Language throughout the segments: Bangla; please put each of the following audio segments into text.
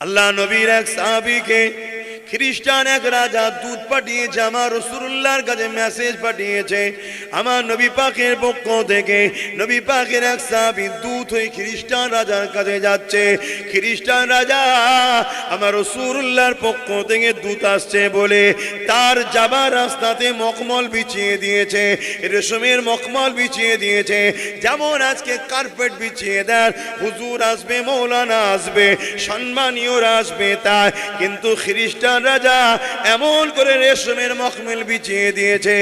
আল্লাহ নবীর এক সাহাবীকে খ্রিস্টান এক রাজা দূত পাঠিয়েছে, আমার রাসূলুল্লাহর কাছে মেসেজ পাঠিয়েছে আমার নবী পাকের পক্ষ থেকে। নবী পাকের এক সাহাবী দূত হয়ে খ্রিস্টান রাজার কাছে যাচ্ছে। খ্রিস্টান রাজা আমার রাসূলুল্লাহর পক্ষ থেকে দূত আসছে বলে তার যাবার রাস্তাতে মখমল বিছিয়ে দিয়েছে, রেশমের মখমল বিছিয়ে দিয়েছে। যেমন আজকে কার্পেট বিছিয়ে দেন, হুজুর আসবে, মৌলানা আসবে, সম্মানীয়রা আসবে, তাই কিন্তু খ্রিস্টান রাজা এমন করে রেশমের মখমল বিছিয়ে দিয়েছে।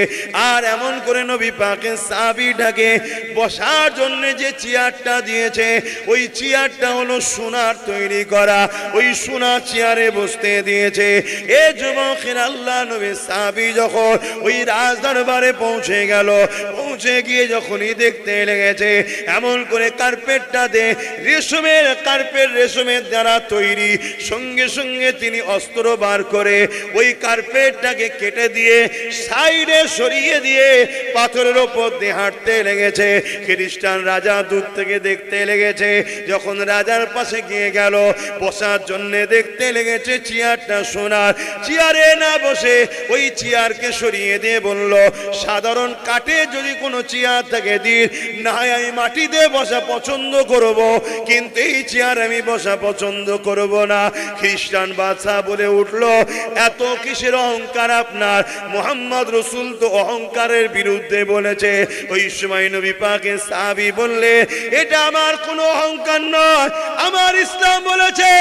আর এমন করে নবী পাকের সাহাবীটাকে বসার জন্য যে চেয়ারটা দিয়েছে, ওই চেয়ারটা হলো সোনার তৈরি করা, ওই সোনার চেয়ারে বসতে দিয়েছে। এ যুবকের আল্লাহ নবী সাহাবী যখন ওই রাজদরবারে পৌঁছে গেল, পৌঁছে গিয়ে যখনই দেখতে লেগেছে এমন করে কার্পেটটাতে রেশমের কার্পেট, রেশমের দ্বারা তৈরি, সঙ্গে সঙ্গে তিনি অস্ত্র বার করে ওই কার্পেটটাকে কেটে দিয়ে সাইডে সরিয়ে দিয়ে পাথরের ওপর দিয়ে হাঁটতে লেগেছে। খ্রিস্টান রাজা দূর থেকে দেখতে লেগেছে। যখন রাজার পাশে গিয়ে গেল বসার জন্য, দেখতে লেগেছে চেয়ারটা সোনার। চেয়ারে না বসে ওই চেয়ারকে সরিয়ে দিয়ে বলল, সাধারণ কাঠে যদি কোনো চেয়ার থাকে দিন, না আমি মাটিতে বসা পছন্দ করব, কিন্তু এই চেয়ার আমি বসা পছন্দ করব না। খ্রিস্টান বাদশা বলে উঠল, এত কিসের অহংকার আপনার? মুহাম্মদ রাসূল তো অহংকারের বিরুদ্ধে বলেছে। ওই সময় নবী পাকের সাহাবী বললে, এটা আমার কোনো অহংকার নয়, আমার ইসলাম বলেছে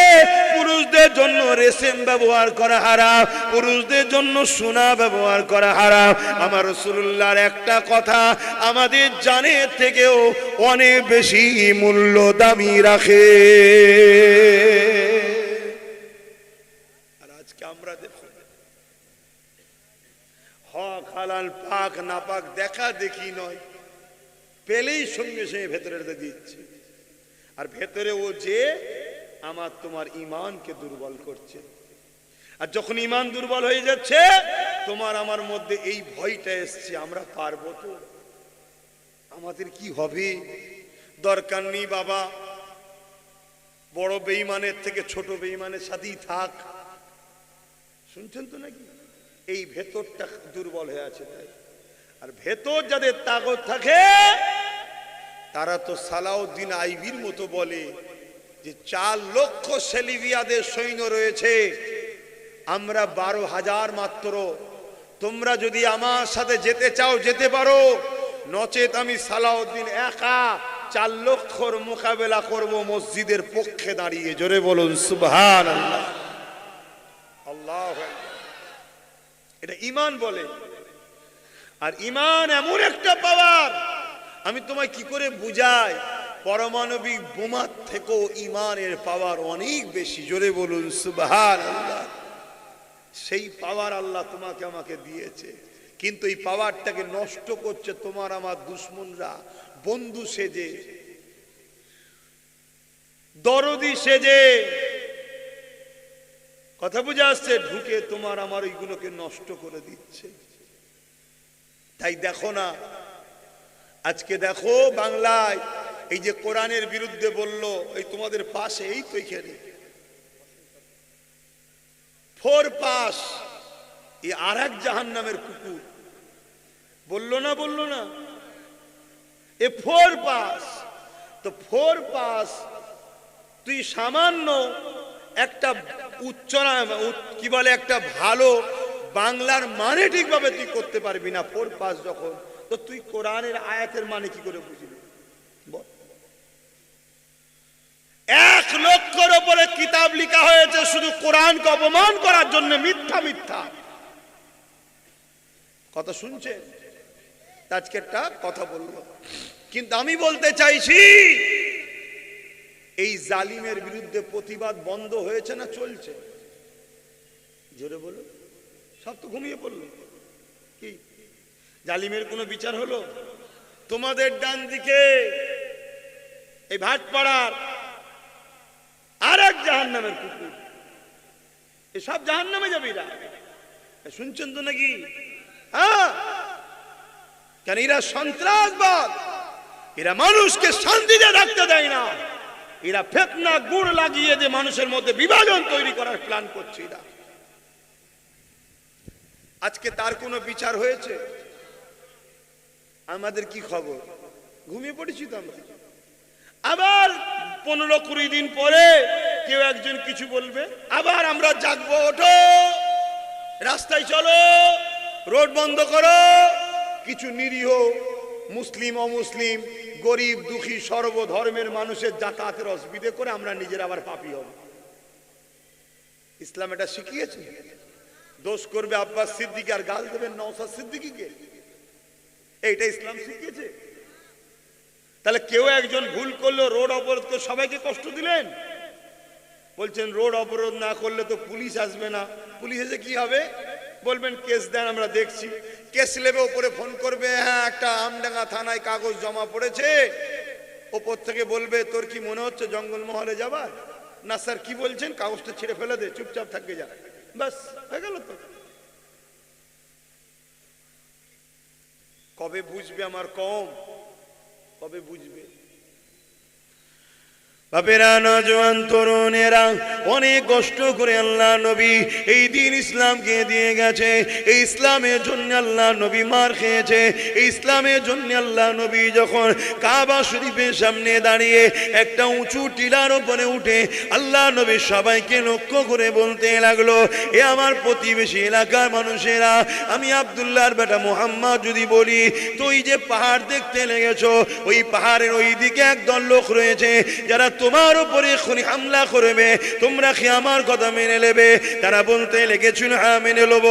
পুরুষদের জন্য রেশম ব্যবহার করা হারাম, পুরুষদের জন্য সোনা ব্যবহার করা হারাম। আমার রাসূলুল্লাহর একটা কথা আমাদের জানের থেকেও অনেক বেশি মূল্য দামি রাখে। আর আজকে আমরা দেখো হক হালাল পাক না পাক দেখা দেখি নয়, পেলেই সঙ্গে সঙ্গে ভেতরে দিচ্ছে। আর ভেতরে ও যে আমার তোমার ঈমানকে দুর্বল করছে। আর যখন ঈমান দুর্বল হয়ে যাচ্ছে, তোমার আমার মধ্যে এই ভয়টা এসছে, আমরা পারবো তো, আমাদের কি হবে? দরকার নেই বাবা, বড় বেঈমানের থেকে ছোট বেঈমানের সাথেই থাক। শুনছেন তো নাকি? এই ভেতরটা দুর্বল হয়ে আছে তাই। আর ভেতর যাদের তাকত থাকে তারা তো সালাউদ্দিন আইবির মতো বলে যে 4 লক্ষ সেলিবিয়াদের সৈন্য রয়েছে, আমরা 12,000 মাত্র। তোমরা যদি আমার সাথে যেতে চাও যেতে পারো, নচেত আমি সালাউদ্দিন একা 4 লক্ষর মোকাবেলা করব মসজিদের পক্ষে দাঁড়িয়ে। জোরে বলুন সুবহানাল্লাহ, আল্লাহু আকবার। এটা ঈমান বলে। আর ঈমান এমন একটা পাওয়ার, আমি তোমায় কি করে বুঝাই, পারমাণবিক বোমার থেকেও ঈমানের পাওয়ার অনেক বেশি। জোরে বলুন সুবহানাল্লাহ। সেই পাওয়ার আল্লাহ তোমাকে আমাকে দিয়েছে, কিন্তু এই পাওয়ারটাকে নষ্ট করছে তোমার আমার দুশমনরা, বন্ধু সেজে, দরদি সেজে। কথা বুঝে আসছে? ঢুকে তোমার আমার ওইগুলোকে নষ্ট করে দিচ্ছে। তাই দেখো না, আজকে দেখো বাংলায় এই যে কোরআনের বিরুদ্ধে বললো, এই তোমাদের পাশে, এই তো এখানে 4 পাস, এই আর এক জাহান্নামের কুকুর বললো না, বললো না, এ 4 পাস। তো 4 পাস তুই সামান্য একটা উচ্চারণ, কি বলে, একটা ভালো বাংলার মানে ঠিকভাবে তুই করতে পারবি না 4 পাস যখন, তো তুই কোরআনের আয়াতের মানে কি করে বুঝবি? 1 লক্ষর উপরে কিতাব লেখা হয়েছে শুধু কোরআনকে অপমান করার জন্য, মিথ্যা মিথ্যা কথা শুনছে। আজকে একটা কথা বলবো, কিন্তু আমি বলতে চাইছি এই জালিমের বিরুদ্ধে প্রতিবাদ বন্ধ হয়েছে না চলছে? জোরে বলো। সব তো ঘুমিয়ে পড়লো। কি জালিমের কোনো বিচার হলো? তোমাদের ডান দিকে এই ভাটপাড়ার আর এক জাহান্নামের কুকুর, এসব জাহান্নামে যাবে এরা। শুনছেন তো নাকি? হ্যাঁ, কেন? এরা সন্ত্রাসবাদ, এরা মানুষকে শান্তিতে থাকতে দেয় না, এরা ফিতনা গুড় লাগিয়ে যে মানুষের মধ্যে বিভাজন তৈরি করার প্ল্যান করছে এরা। আজকে তার কোনো বিচার হয়েছে? আমাদের কি খবর? ঘুমিয়ে পড়েছি তো আমরা। আবার 15-20 দিন পরে কেউ একজন কিছু বলবে, আবার আমরা জাগবো, ওঠো রাস্তায় চলো, রোড বন্ধ করো। কিছু নিরীহ মুসলিম অমুসলিম গরিব দুঃখী সর্বধর্মের মানুষের যাতায়াতের অসুবিধে করে আমরা নিজের আবার পাপী হব। ইসলাম এটা শিখিয়েছে। দোষ করবে আব্বাস সিদ্দিকী আর গাল দেবেন নওশাদ সিদ্দিকীকে, এইটা ইসলাম শিখিয়েছে? তাহলে কেউ একজন ভুল করলো, রোড অবরোধ করে সবাইকে কষ্ট দিলেন। বলছেন রোড অবরোধ না করলে তো পুলিশ আসবে না। পুলিশ এসে কি হবে? বলবেন কেস দেন, আমরা দেখছি। কেস নেবে, ওপরে ফোন করবে, হ্যাঁ একটা আমডাঙ্গা থানায় কাগজ জমা পড়েছে। ওপর থেকে বলবে তোর কি মনে হচ্ছে জঙ্গলমহলে যাবার? না স্যার, কি বলছেন? কাগজটা ছেড়ে ফেলে দে, চুপচাপ থাকবে যা, বাস হয়ে গেল তো। কবে বুঝবে আমার কম? কবে বুঝবে? বাপেরা, নওজোয়ান তরুণেরা অনেক কষ্ট করে আল্লাহ নবী এই দিন ইসলামকে দিয়ে গেছে। এই ইসলামের জন্য আল্লাহ নবী মার খেয়েছে। এই ইসলামের জন্য আল্লাহ নবী যখন কাবা শরীফের সামনে দাঁড়িয়ে একটা উঁচু টিলার উপরে উঠে আল্লাহ নবী সবাইকে লক্ষ্য করে বলতে লাগলো, এ আমার প্রতিবেশী এলাকার মানুষেরা, আমি আব্দুল্লাহর বেটা মুহাম্মদ যদি বলি, তুই যে পাহাড় দেখতে লেগেছো, ওই পাহাড়ের ওই দিকে একদল লোক রয়েছে যারা তোমার উপরে এখনই হামলা করবে, তোমরা কি আমার কথা মেনে নেবে? তারা বলতে লেগেছিল হ্যাঁ মেনে নেব।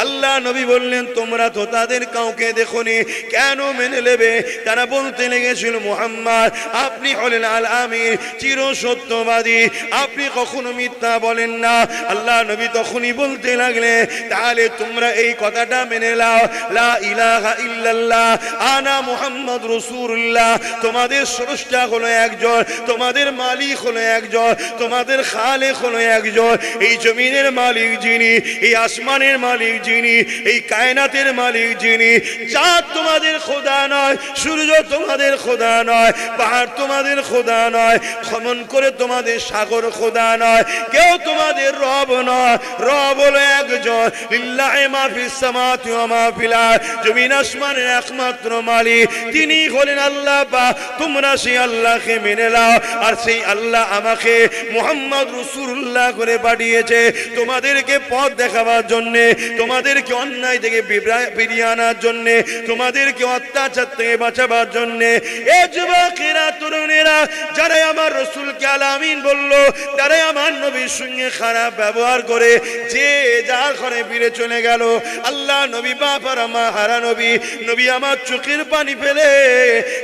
আল্লাহ নবী বললেন, তোমরা তো তাদের কাউকে দেখোনি, কেন মেনে নেবে? তারা বলতে লেগেছিল, মুহাম্মদ আপনি হলেন আল আমিন, চির সত্যবাদী, আপনি কখনো মিথ্যা বলেন না। আল্লাহ নবী তখনই বলতে লাগলেন, তাহলে তোমরা এই কথাটা মেনে নাও, লা ইলাহা ইল্লাল্লাহ আনা মুহাম্মদ রাসূলুল্লাহ, তোমাদের স্রষ্টা হলো একজন, তোমাদের মালিক হলো একজন, তোমাদের খালেক হলো একজন। এই জমিনের মালিক যিনি, এই আসমানের মালিক যিনি, এই কায়নাতের মালিক যিনি। চাঁদ তোমাদের খোদা নয়, সূর্য তোমাদের খোদা নয়, পাহাড় তোমাদের খোদা নয়, খনন করে তোমাদের সাগর খোদা নয়, কেউ তোমাদের রব নয়। রব হলো একজন, লিল্লাহি মা ফিস সামাওয়াতি ওয়া মা ফিল আরদ, জমিন আসমানের একমাত্র মালিক তিনি হলেন আল্লাহ পাক। তোমরা সেই আল্লাহকে মেনে নাও, আর সেই আল্লাহ আমাকে মুহাম্মদ রাসূলুল্লাহ করে পাঠিয়েছে তোমাদেরকে পথ দেখাবার জন্য, তোমাদেরকে অন্যায় থেকে ফিরিয়ে আনার জন্য, তোমাদেরকে অত্যাচার থেকে বাঁচাবার জন্য। এ যুবকেরা, তরুণেরা, যারা আমার রাসূলকে আল আমিন বললো, তারাই আমার নবীর সঙ্গে খারাপ ব্যবহার করে যে যার ঘরে ফিরে চলে গেল। আল্লাহ নবী বাবার মা হারা নবী, নবী আমার চোখের পানি ফেলে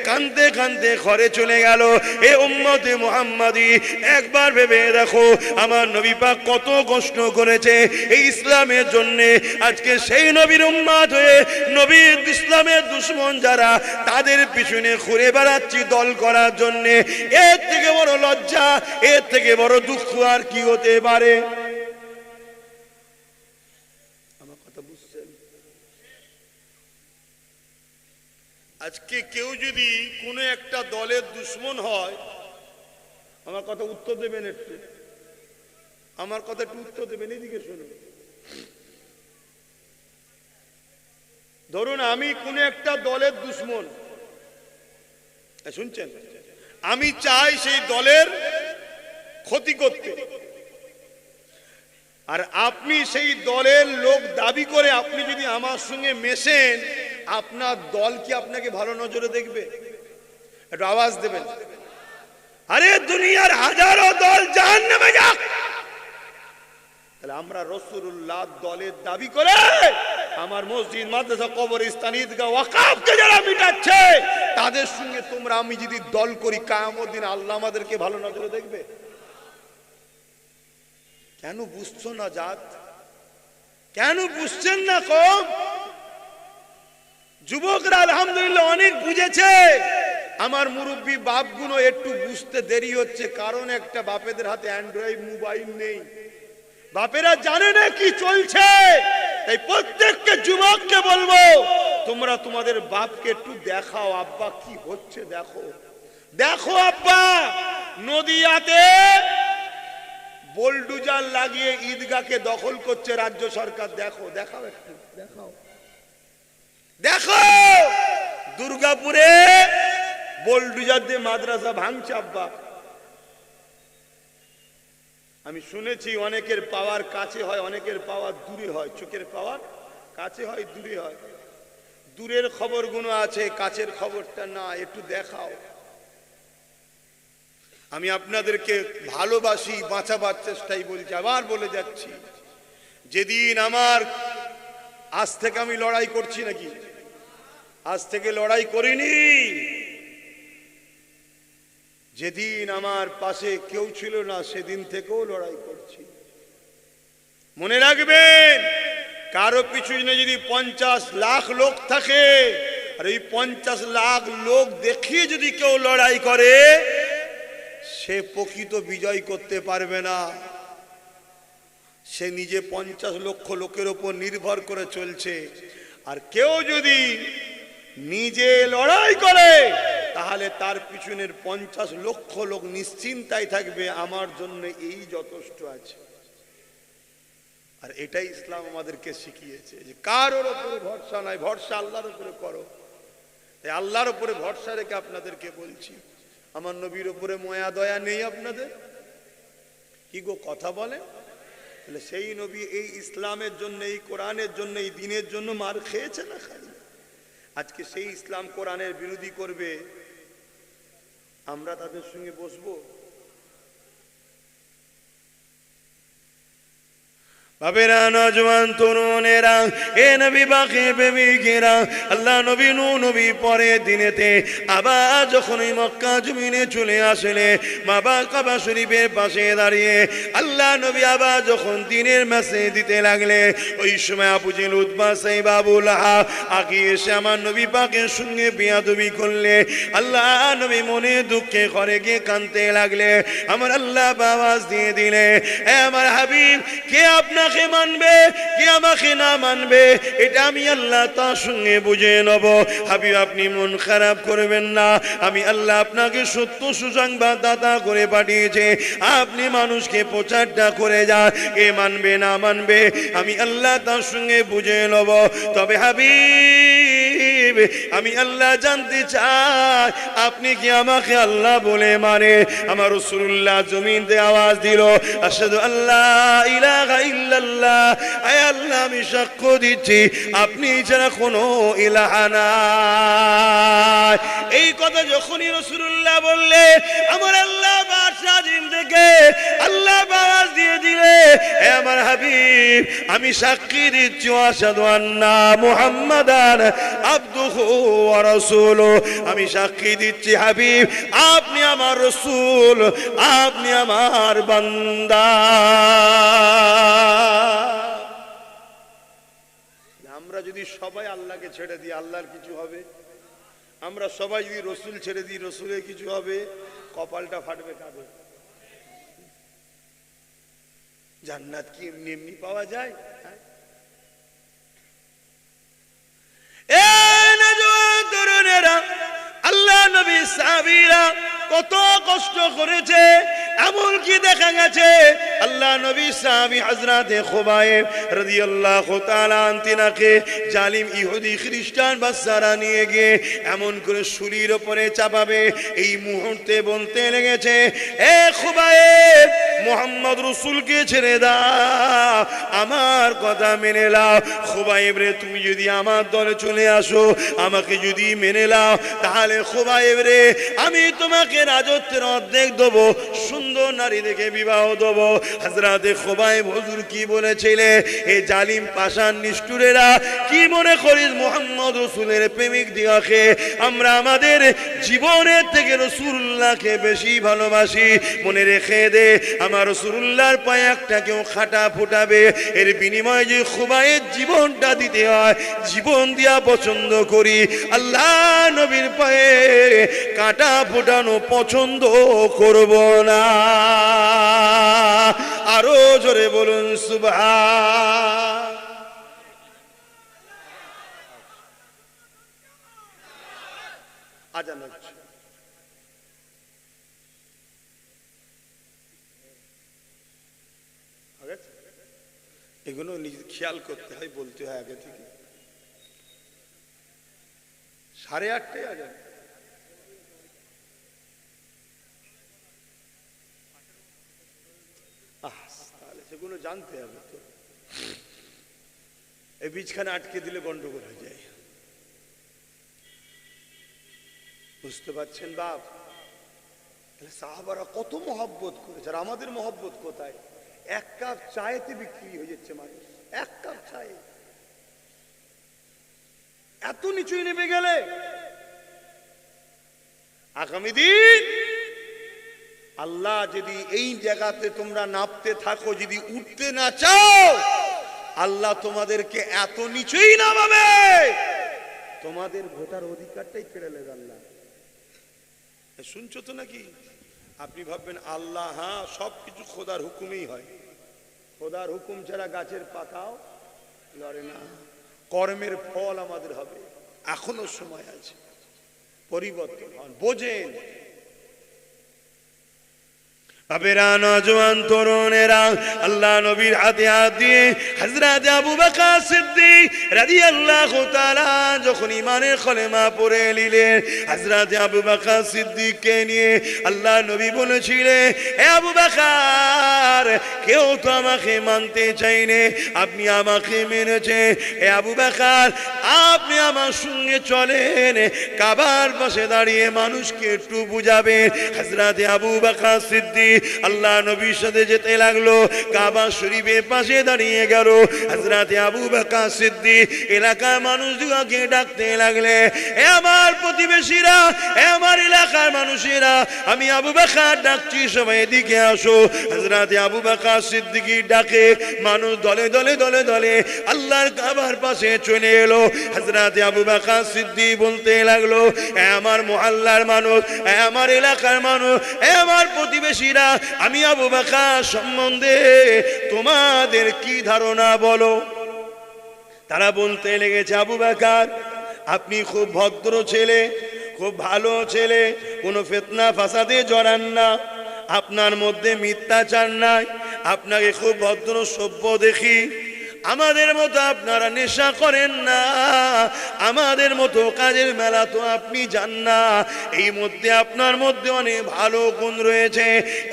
কাঁদতে কাঁদতে ঘরে চলে গেল। এ উম্মতে মুহাম্মাদি, একবার ভেবে দেখো আমার নবী পাক কত কষ্ট করেছে এই ইসলামের জন্য। আজকে সেই নবীর উম্মত হয়ে নবীর ইসলামের দুশমন যারা, তাদের পিছনে ঘুরে বেড়াচ্ছি দল করার জন্য। এর থেকে বড় লজ্জা, এর থেকে বড় দুঃখ আর কি হতে পারে? আমার কথা বুঝছেন? আজকে কেউ যদি কোনো একটা দলের দুশমন হয়, আমার কথা উত্তর দেবেন একটু, আমার কথা একটু উত্তর দেবেন, এদিকে শুনুন। ধরুন আমি কোন একটা দলের দুশমন, শুনছেন, আমি চাই সেই দলের ক্ষতি করতে, আর আপনি সেই দলের লোক দাবি করে আপনি যদি আমার সঙ্গে মেশেন, আপনার দল কি আপনাকে ভালো নজরে দেখবে? একটু আওয়াজ দেবেন। আরে দুনিয়ার হাজারো দল জাহান্নামে যাক, তাহলে আমরা রাসূলুল্লাহ দলের দাবি করে আমার মসজিদ, মাদ্রাসা, কবরস্থান, ঈদগাহ, ওয়াকফকে যারা মিটাচ্ছে, তাদের সঙ্গে তোমরা আমি যদি দল করি, কিয়ামত দিন আল্লাহ আমাদেরকে ভালো নজরে দেখবে? কেন বুঝছো না জাত? কেন বুঝছেন না কম? যুবকরা আলহামদুলিল্লাহ অনেক বুঝেছে। আমার মুরব্বী বাপগুলো একটু বুঝতে দেরি হচ্ছে, কারণ একটা বাপেদের হাতে অ্যান্ড্রয়েড মোবাইল নেই, বাপেরা জানে না কি চলছে। তাই প্রত্যেককে যুবককে বলবো, তোমরা তোমাদের বাপকে একটু দেখাও, আব্বা কি হচ্ছে দেখো। দেখো আব্বা, নদিয়াতে বোলডুজার লাগিয়ে ঈদগাহকে দখল করছে রাজ্য সরকার। দেখো, দেখাও একটু, দেখাও, দেখো দুর্গাপুরে বোলডুজার দিয়ে মাদ্রাসা ভাঙছে আব্বা। আমি শুনেছি অনেকের পাওয়ার কাছে হয়, অনেকের পাওয়ার দূরে হয়। চোখের পাওয়ার কাছে হয়, দূরে হয়। দূরের খবরগুলো আছে, কাছের খবরটা না, একটু দেখাও। আমি আপনাদেরকে ভালোবাসি, বাঁচাবার চেষ্টাই বলছি, আবার বলে যাচ্ছি, যেদিন আমার, আজ থেকে আমি লড়াই করছি নাকি? আজ থেকে লড়াই করিনি। যেদিন আমার পাশে কেউ ছিল না সেদিন থেকেও লড়াই করছি। মনে রাখবেন, কারো পিছনে যদি 50 লাখ লোক থাকে, আর এই 50 লাখ লোক দেখিয়ে যদি কেউ লড়াই করে, সে প্রকৃত বিজয় করতে পারবে না। সে নিজে 50 লক্ষ লোকের উপর নির্ভর করে চলছে। আর কেউ যদি নিজে লড়াই করে, তাহলে তার পিছনের 50 লক্ষ লোক নিশ্চিন্তায় থাকবে, আমার জন্য এই যথেষ্ট আছে। আর এটাই ইসলাম আমাদেরকে শিখিয়েছে, যে কারোর উপরে ভরসা নাই, ভরসা আল্লাহর উপরে করো। তাই আল্লাহর উপরে ভরসা রেখে আপনাদেরকে বলছি, আমার নবীর উপরে মায়া দয়া নেই আপনাদের? কি গো কথা বলে? তাহলে সেই নবী এই ইসলামের জন্য, এই কোরআনের জন্য, এই দিনের জন্য মার খেয়েছে না খাই? আজকে সেই ইসলাম কোরআনের বিরোধী করবে, আমরা তাদের সঙ্গে বসবো? বাবেরা, নজওয়ান তরুণেরা, এ নবী বাকি প্রেমিকেরা, আল্লাহ নবী নবী পরে দিনেতে আবার যখন এই মক্কা জমিনে চলে আসলে, মা কাবা শরীফের পাশে দাঁড়িয়ে আল্লাহ নবী আবার যখন দিনের মেসেজ দিতে লাগলে, ওই সময় আবু জেহেল, উতবা, সাইবা, আবু লাহাব আগিয়ে এসে আমার নবী পাকের সঙ্গে বেয়াদবি করলে, আল্লাহ নবী মনে দুঃখে ঘরে গিয়ে কাঁদতে লাগলে। আমার আল্লাহ আওয়াজ দিয়ে দিলে, এ আমার হাবিব, কে আপনার মানবে, কে আমাকে না মানবে, এটা আমি আল্লাহ তার সঙ্গে বুঝে নেব। হাবিব, আপনি মন খারাপ করবেন না, আমি আল্লাহ আপনাকে সত্য সুসংবাদ দাতা করে পাঠিয়েছে, আপনি মানুষকে প্রচারটা করে যান, কে মানবে না মানবে আমি আল্লাহ তার সঙ্গে বুঝে নেব। তবে হাবিব, আমি আল্লাহ জানতে চাই, আপনি কি আমাকে আল্লাহ বলে মানে? আমার রাসূলুল্লাহ জমিন দিয়ে আওয়াজ দিল, আশহাদু আল্লাহ ইলাহা ইল্লাল্লাহ, আয় আল্লাহ আমি সাক্ষ্য দিচ্ছি আপনি ছাড়া কোনো ইলাহা নাই। এই কথা যখনই রাসূলুল্লাহ বললে, আমার আল্লাহ বাদশাহ জিম থেকে আল্লাহ আওয়াজ দিয়ে দিলে, হে আমার হাবিব, আমি সাক্ষী দিচ্ছি আশহাদু আন্না মুহাম্মাদান আবদুহু ওয়া রাসূলুহু, আমি সাক্ষী দিচ্ছি হাবিব আপনি আমার রাসূল, আপনি আমার বান্দা। আমরা যদি সবাই আল্লাহকে ছেড়ে দিই, আল্লাহর কিছু হবে? আমরা সবাই যদি রসুল ছেড়ে দিই, রসুলের কিছু হবে? কপালটা ফাটবে কাঁদে। জান্নাত কি এমনি এমনি পাওয়া যায়? তরুণেরা, আল্লাহ নবী সাহাবীরা কত কষ্ট করেছে, এমনকি দেখা গেছে আল্লাহ নবী সাহাবী হযরতে খুবাইব রাদিয়াল্লাহু তাআলা আনতিনাকে জালিম ইহুদি খ্রিস্টান বাচ্চারা নিয়ে গিয়ে এমন করে শুলির উপরে চাপাবে, এই মুহূর্তে বলতে লেগেছে, এ খুবাইব, মুহাম্মদ রাসূলকে ছেড়ে দাও, আমার কথা মেনে নাও। খুবাইব রে, তুমি যদি আমার দলে চলে আসো, আমাকে যদি মেনে নাও, তাহলে খুবাইব রে, আমি তোমাকে রাজত্বের অর্ধেক দেবো, সুন্দর নারী দেখে বিবাহ দেবো। হযরতে খুবাইব হুজুর কি বলেছিলে? এই জালিম পাষাণ নিষ্ঠুরেরা, কি মনে করিস মুহাম্মদ রাসূলের প্রেমিক দিগকে আমরা আমাদের জীবনের থেকে রাসূলুল্লাহকে বেশি ভালোবাসি? মনে রেখে দে, আমার রাসূলুল্লাহর পায়ে একটা কেউ খাটা ফুটাবে, এর বিনিময়ে যে খুবাইব জীবনটা দিতে হয়, জীবন দিয়া পছন্দ করি। আল্লাহ নবীর পায়ে কাঁটা ফুটানো পছন্দ করব না। আরো জোরে বলুন সুবহান। আজান হচ্ছে, এগুলো নিজে খেয়াল করতে হয়, বলতে হয় আগে থেকে। 8:30 আজান। তাহলে সেগুলো জানতে হবে তো। এই বীজখানে আটকে দিলে গন্ডগোল হয়ে যায়, বুঝতে পারছেন বাপ? সাহাবারা কত মহব্বত করেছে, আর আমাদের মহব্বত কোথায়? 1 কাপ চায়েতে বিক্রি হয়ে যাচ্ছে মানুষ। 1 কাপ চায়ে এত নিচুই নেমে গেলে আগামী দিন আল্লাহ যদি এই জায়গাতে তোমরা নামতে থাকো, যদি উঠতে না চাও, আল্লাহ তোমাদেরকে এত নিচুই নামাবে, তোমাদের ভোটার অধিকারটাই কেড়ে নেবে আল্লাহ। শুনছো তো নাকি? আপনি ভাববেন আল্লাহ, হ্যাঁ সবকিছু খোদার হুকুমেই হয়, খোদার হুকুম ছাড়া গাছের পাতাও লড়ে না। কর্মের ফল আমাদের হবে, এখনো সময় আছে, পরিবর্তন হন, বোঝেন। বাবেরা, নওজোয়ান তরুণেরা, আল্লাহ নবীর হাতে হাত দিয়ে হযরত আবু বকর সিদ্দিক রাদিয়াল্লাহু তাআলা যখন ঈমানের কলেমা পড়ে নিলেন, হযরত আবু বকর সিদ্দিককে নিয়ে আল্লাহ নবী বলেছিলেন, হে আবু বকর, কেউ তো আমাকে মানতে চাইনি, আপনি আমাকে মেনেছেন। হে আবু বকর, আপনি আমার সঙ্গে চলেন, কাবার পাশে দাঁড়িয়ে মানুষকে একটু বুঝাবেন। হযরত আবু বকর সিদ্দিক আল্লাহ নবীর সাথে যেতে লাগলো, কাবা শরীফের পাশে দাঁড়িয়ে গেল। হযরত আবু বকর সিদ্দিক এলাকার মানুষগুলোকে ডাকতে লাগলে, হে আমার প্রতিবেশীরা, হে আমার এলাকার মানুষেরা, আমি আবু বকর ডাকছি, সবাই এদিকে আসো। হযরত আবু বকর সিদ্দিক ডাকে মানুষ দলে দলে দলে দলে আল্লাহর কাবার পাশে চলে এলো। হযরত আবু বকর সিদ্দিক বলতে লাগলো, হে আমার মুহাল্লার মানুষ, হে আমার এলাকার মানুষ, হে আমার প্রতিবেশীরা, আমি আবু বকর সম্বন্ধে তোমাদের কি ধারণা বলো? তারা বলতে লেগেছে, আবু বকর আপনি খুব ভদ্র ছেলে, খুব ভালো ছেলে, কোনো ফিতনা ফাসাদে জড়ান না, আপনার মধ্যে মিথ্যাচার নাই, আপনাকে খুব ভদ্র সভ্য দেখি, আমাদের মতো আপনারা নেশা করেন না, আমাদের মতো কাজের মেলা তো আপনি যান না, এই মধ্যে আপনার মধ্যে অনেক ভালো গুণ রয়েছে।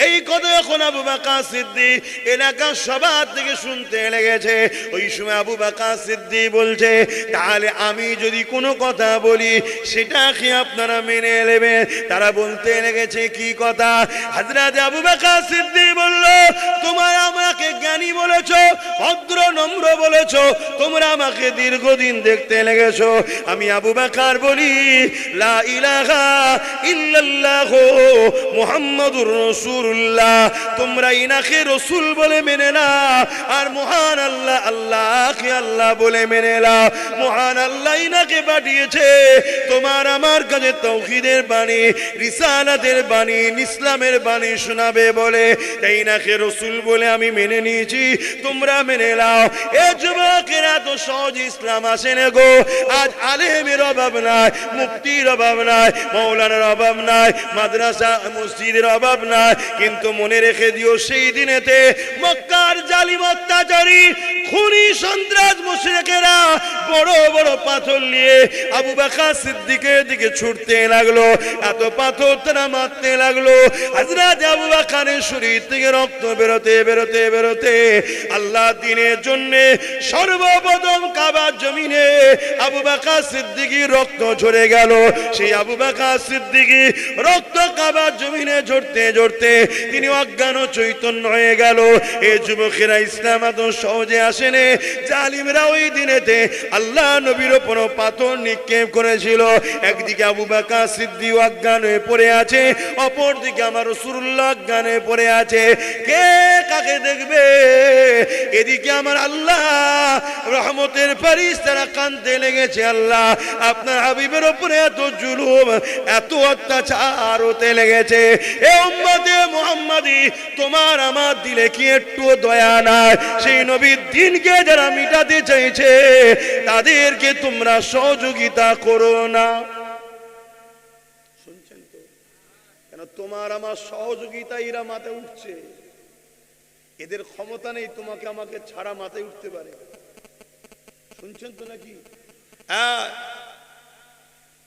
এই কথা এখন আবু বকর সিদ্দিক এলাকার সবার থেকে শুনতে লেগেছে। ওই সময় আবু বকর সিদ্দিক বলছে, তাহলে আমি যদি কোনো কথা বলি সেটা কি আপনারা মেনে নেবেন? তারা বলতে লেগেছে, কি কথা? হযরত আবু বকর সিদ্দিক বলল, তোমরা আমাকে জ্ঞানী বলেছো, ভদ্র নম্র বলেছো, তোমরা আমাকে দীর্ঘদিন দেখতে লেগেছো, আমি আবু বকর বলি লা ইলাহা ইল্লাল্লাহ মুহাম্মাদুর রাসূলুল্লাহ, তোমরা ইনাকে রাসূল বলে মেনে নাও, আর মহান আল্লাহ আল্লাহকে আল্লাহ বলে মেনে নাও। মহান আল্লাহ ইনাকে পাঠিয়েছে তোমার আমার কাছে তাওহীদের বাণী, রিসালাতের বাণী, ইসলামের বাণী শোনাবে বলে, তাই ইনাকে রাসূল বলে আমি মেনে নিয়েছি, তোমরা মেনে নাও। এ যুবকেরা, তো সহজ ইসলাম আসে না গো। আজ আলেমের অভাব নাই, মুফতির অভাব নাই, মাওলানার অভাব নাই, মাদ্রাসা মসজিদের অভাব নাই, কিন্তু মনে রেখে দিও, সেই দিনেতে মক্কার জালিম অত্যাচারী খুনি সন্ত্রাস মুশরিকেরা বড় বড় পাথর নিয়ে আবু বকর সিদ্দিকের দিকে ছুটতে লাগলো, এত পাথর তারা মারতে লাগলো, হযরত আবু বকরের শরীর থেকে রক্ত বেরোতে বেরোতে বেরোতে আল্লাহ দ্বীনের জন্য সর্বপ্রথম কাবার জমিনে আবু বকর সিদ্দিকের রক্ত ঝরে গেল। সেই আবু বকর সিদ্দিকের রক্ত কাবার জমিনে ঝরতে ঝরতে তিনি অজ্ঞান ও চৈতন্য হয়ে গেল। এই যুবকেরা ইসলাম এত সহজে আসেনি, জালিমরা ওই দিনেতে আল্লাহ নবীর উপর পাথর নিক্ষেপ করেছিল। একদিকে আবু বকর সিদ্দিক অজ্ঞান হয়ে পড়ে আছে, অপরদিকে আমার রাসূলুল্লাহ অজ্ঞান হয়ে পড়ে আছে, কে কাকে দেখবে? এদিকে আমার আল্লাহ রহমতের ফেরেশতারা কাঁদতে লেগেছে, আল্লাহ আপনার হাবিবের উপরে এত জুলুম, এত অত্যাচার হতে লেগেছে, এ উম্মতে মুহাম্মাদি তোমার আমার দিলে কি একটু দয়া নাই? সেই নবীর দিনকে যারা মিটাতে চাইছে তাদেরকে তোমরা সহযোগিতা করো না। শুনছেন তো? কেন তোমার আমার সহযোগিতা এরা মাথায় উঠছে, এদের ক্ষমতা নেই তোমাকে আমাকে ছাড়া মাথায় উঠতে পারে। শুনছেন তো নাকি? হ্যাঁ,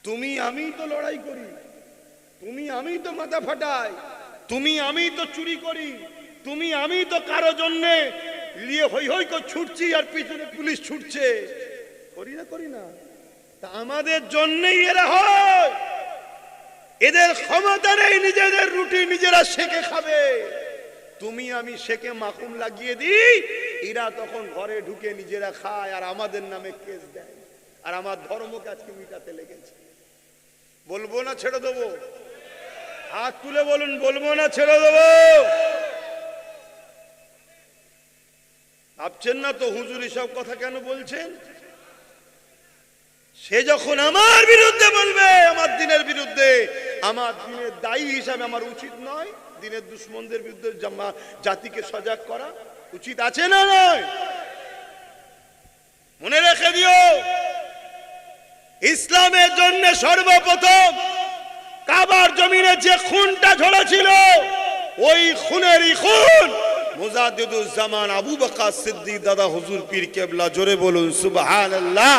তুমি আমি তো লড়াই করি, তুমি আমি তো মাথা ফাটাই, তুমি আমি তো চুরি করি, তুমি আমি তো কারো জন্য নিয়ে হই হই করে ছুটছি আর পিছনে পুলিশ ছুটছে, করি না করি না? তা আমাদের জন্যই এরা হয়। এদের ক্ষমতা নেই নিজেদের রুটি নিজেরা সেকে খাবে, তুমি আমি সেকে মাখুম লাগিয়ে দিই, এরা তখন ঘরে ঢুকে নিজেরা খায় আর আমাদের নামে কেস দেয়, আর আমার ধর্মকে আজকে মিটাতে লেগেছে। বলবো না ছেড়ে দেবো? হাত তুলে বলুন, বলবো না ছেড়ে দেবো? ভাবছেন না তো হুজুর এসব কথা কেন বলছেন? সে যখন আমার বিরুদ্ধে বলবে, আমার দিনের বিরুদ্ধে, আমার দিনের দায়ী হিসাবে আমার উচিত নয় দিনের দুশ্মনদের বিরুদ্ধে জাতিকে সজাগ করা? উচিত আছে না নয়? মনে রেখে দিও, ইসলামের জন্য সর্বপ্রথম কাবার জমিনে যে খুনটা ঝরেছিল, ওই খুনেরই খুন মুজাদ্দিদুজ্জামান আবু বকর সিদ্দিক দাদা হুজুর পীর কেবলা। জোরে বলুন সুবহানাল্লাহ।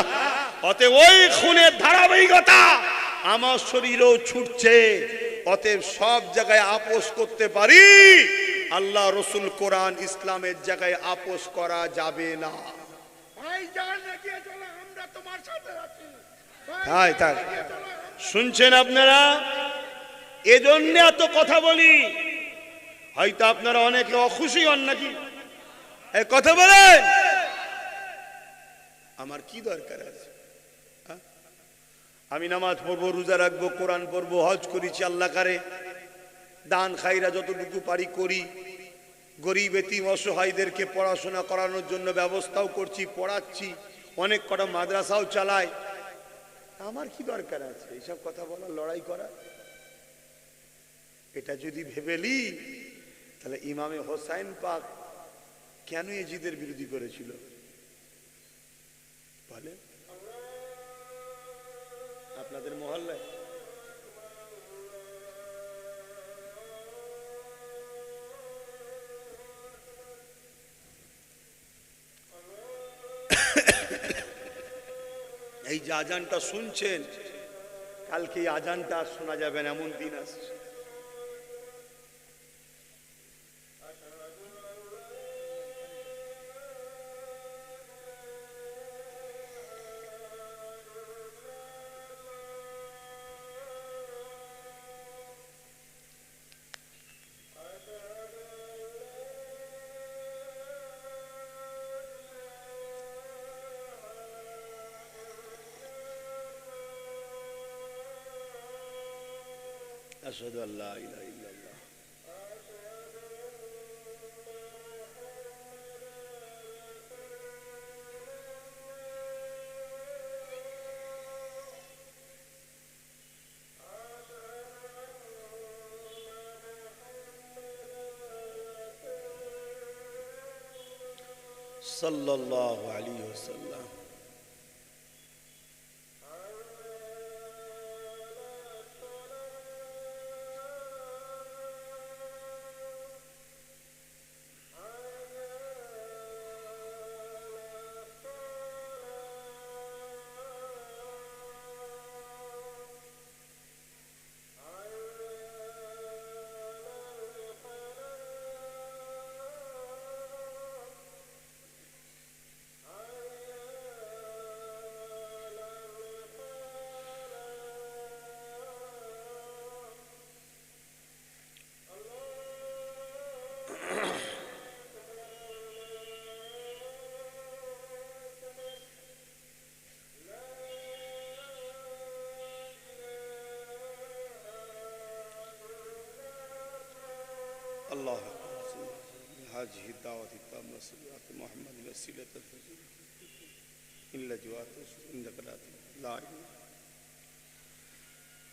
অতএব ওই খুনের ধারাবাহিকতা আমার শরীরেও ছুটছে, অতএব সব জায়গায় আপোষ করতে পারি, আল্লাহ রসুল কোরআন ইসলামের জায়গায় আপোষ করা যাবে না। তাই তাই শুনছেন আপনারা? এজন্য এত কথা বলি। হয়তো আপনারা অনেকে অখুশি হন নাকি কথা বলেন, আমার কি দরকার আছে? আমি নামাজ পড়বো, রোজা রাখবো, কোরআন পড়বো, হজ করেছি, আল্লাহ কারে দান খাইরা যতটুকু পারি করি, গরিব এতিম অসহায়দেরকে পড়াশোনা করানোর জন্য ব্যবস্থাও করছি, পড়াচ্ছি, অনেক কটা মাদ্রাসাও চালাই। আমার কি দরকার আছে এইসব কথা বলা, লড়াই করা? এটা যদি ভেবেলি, তাহলে ইমামে হোসাইন পাক কেন এজিদের বিরোধী করেছিল বলে? আপনাদের মহল্লায় এই যে আজানটা শুনছেন, কালকে এই আজানটা আর শোনা যাবে না, এমন দিন আসছে। أشهد أن لا إله إلا الله صلى الله عليه وسلم. الله هذه الدعوة التامة صلاة محمد وسيلة إلا جوات إنك لا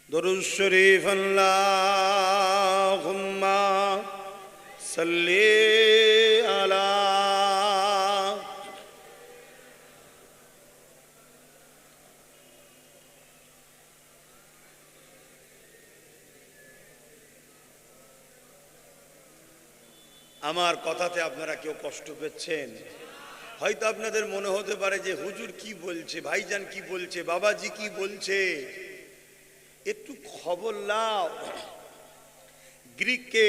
درود الشريف اللهم صل على আমার কথাতে আপনারা কেউ কষ্ট পেয়েছেন? হয়তো আপনাদের মনে হতে পারে যে হুজুর কি বলছে, ভাইজান কি বলছে, বাবাজি কি বলছে। একটু খবর নাও, গ্রিককে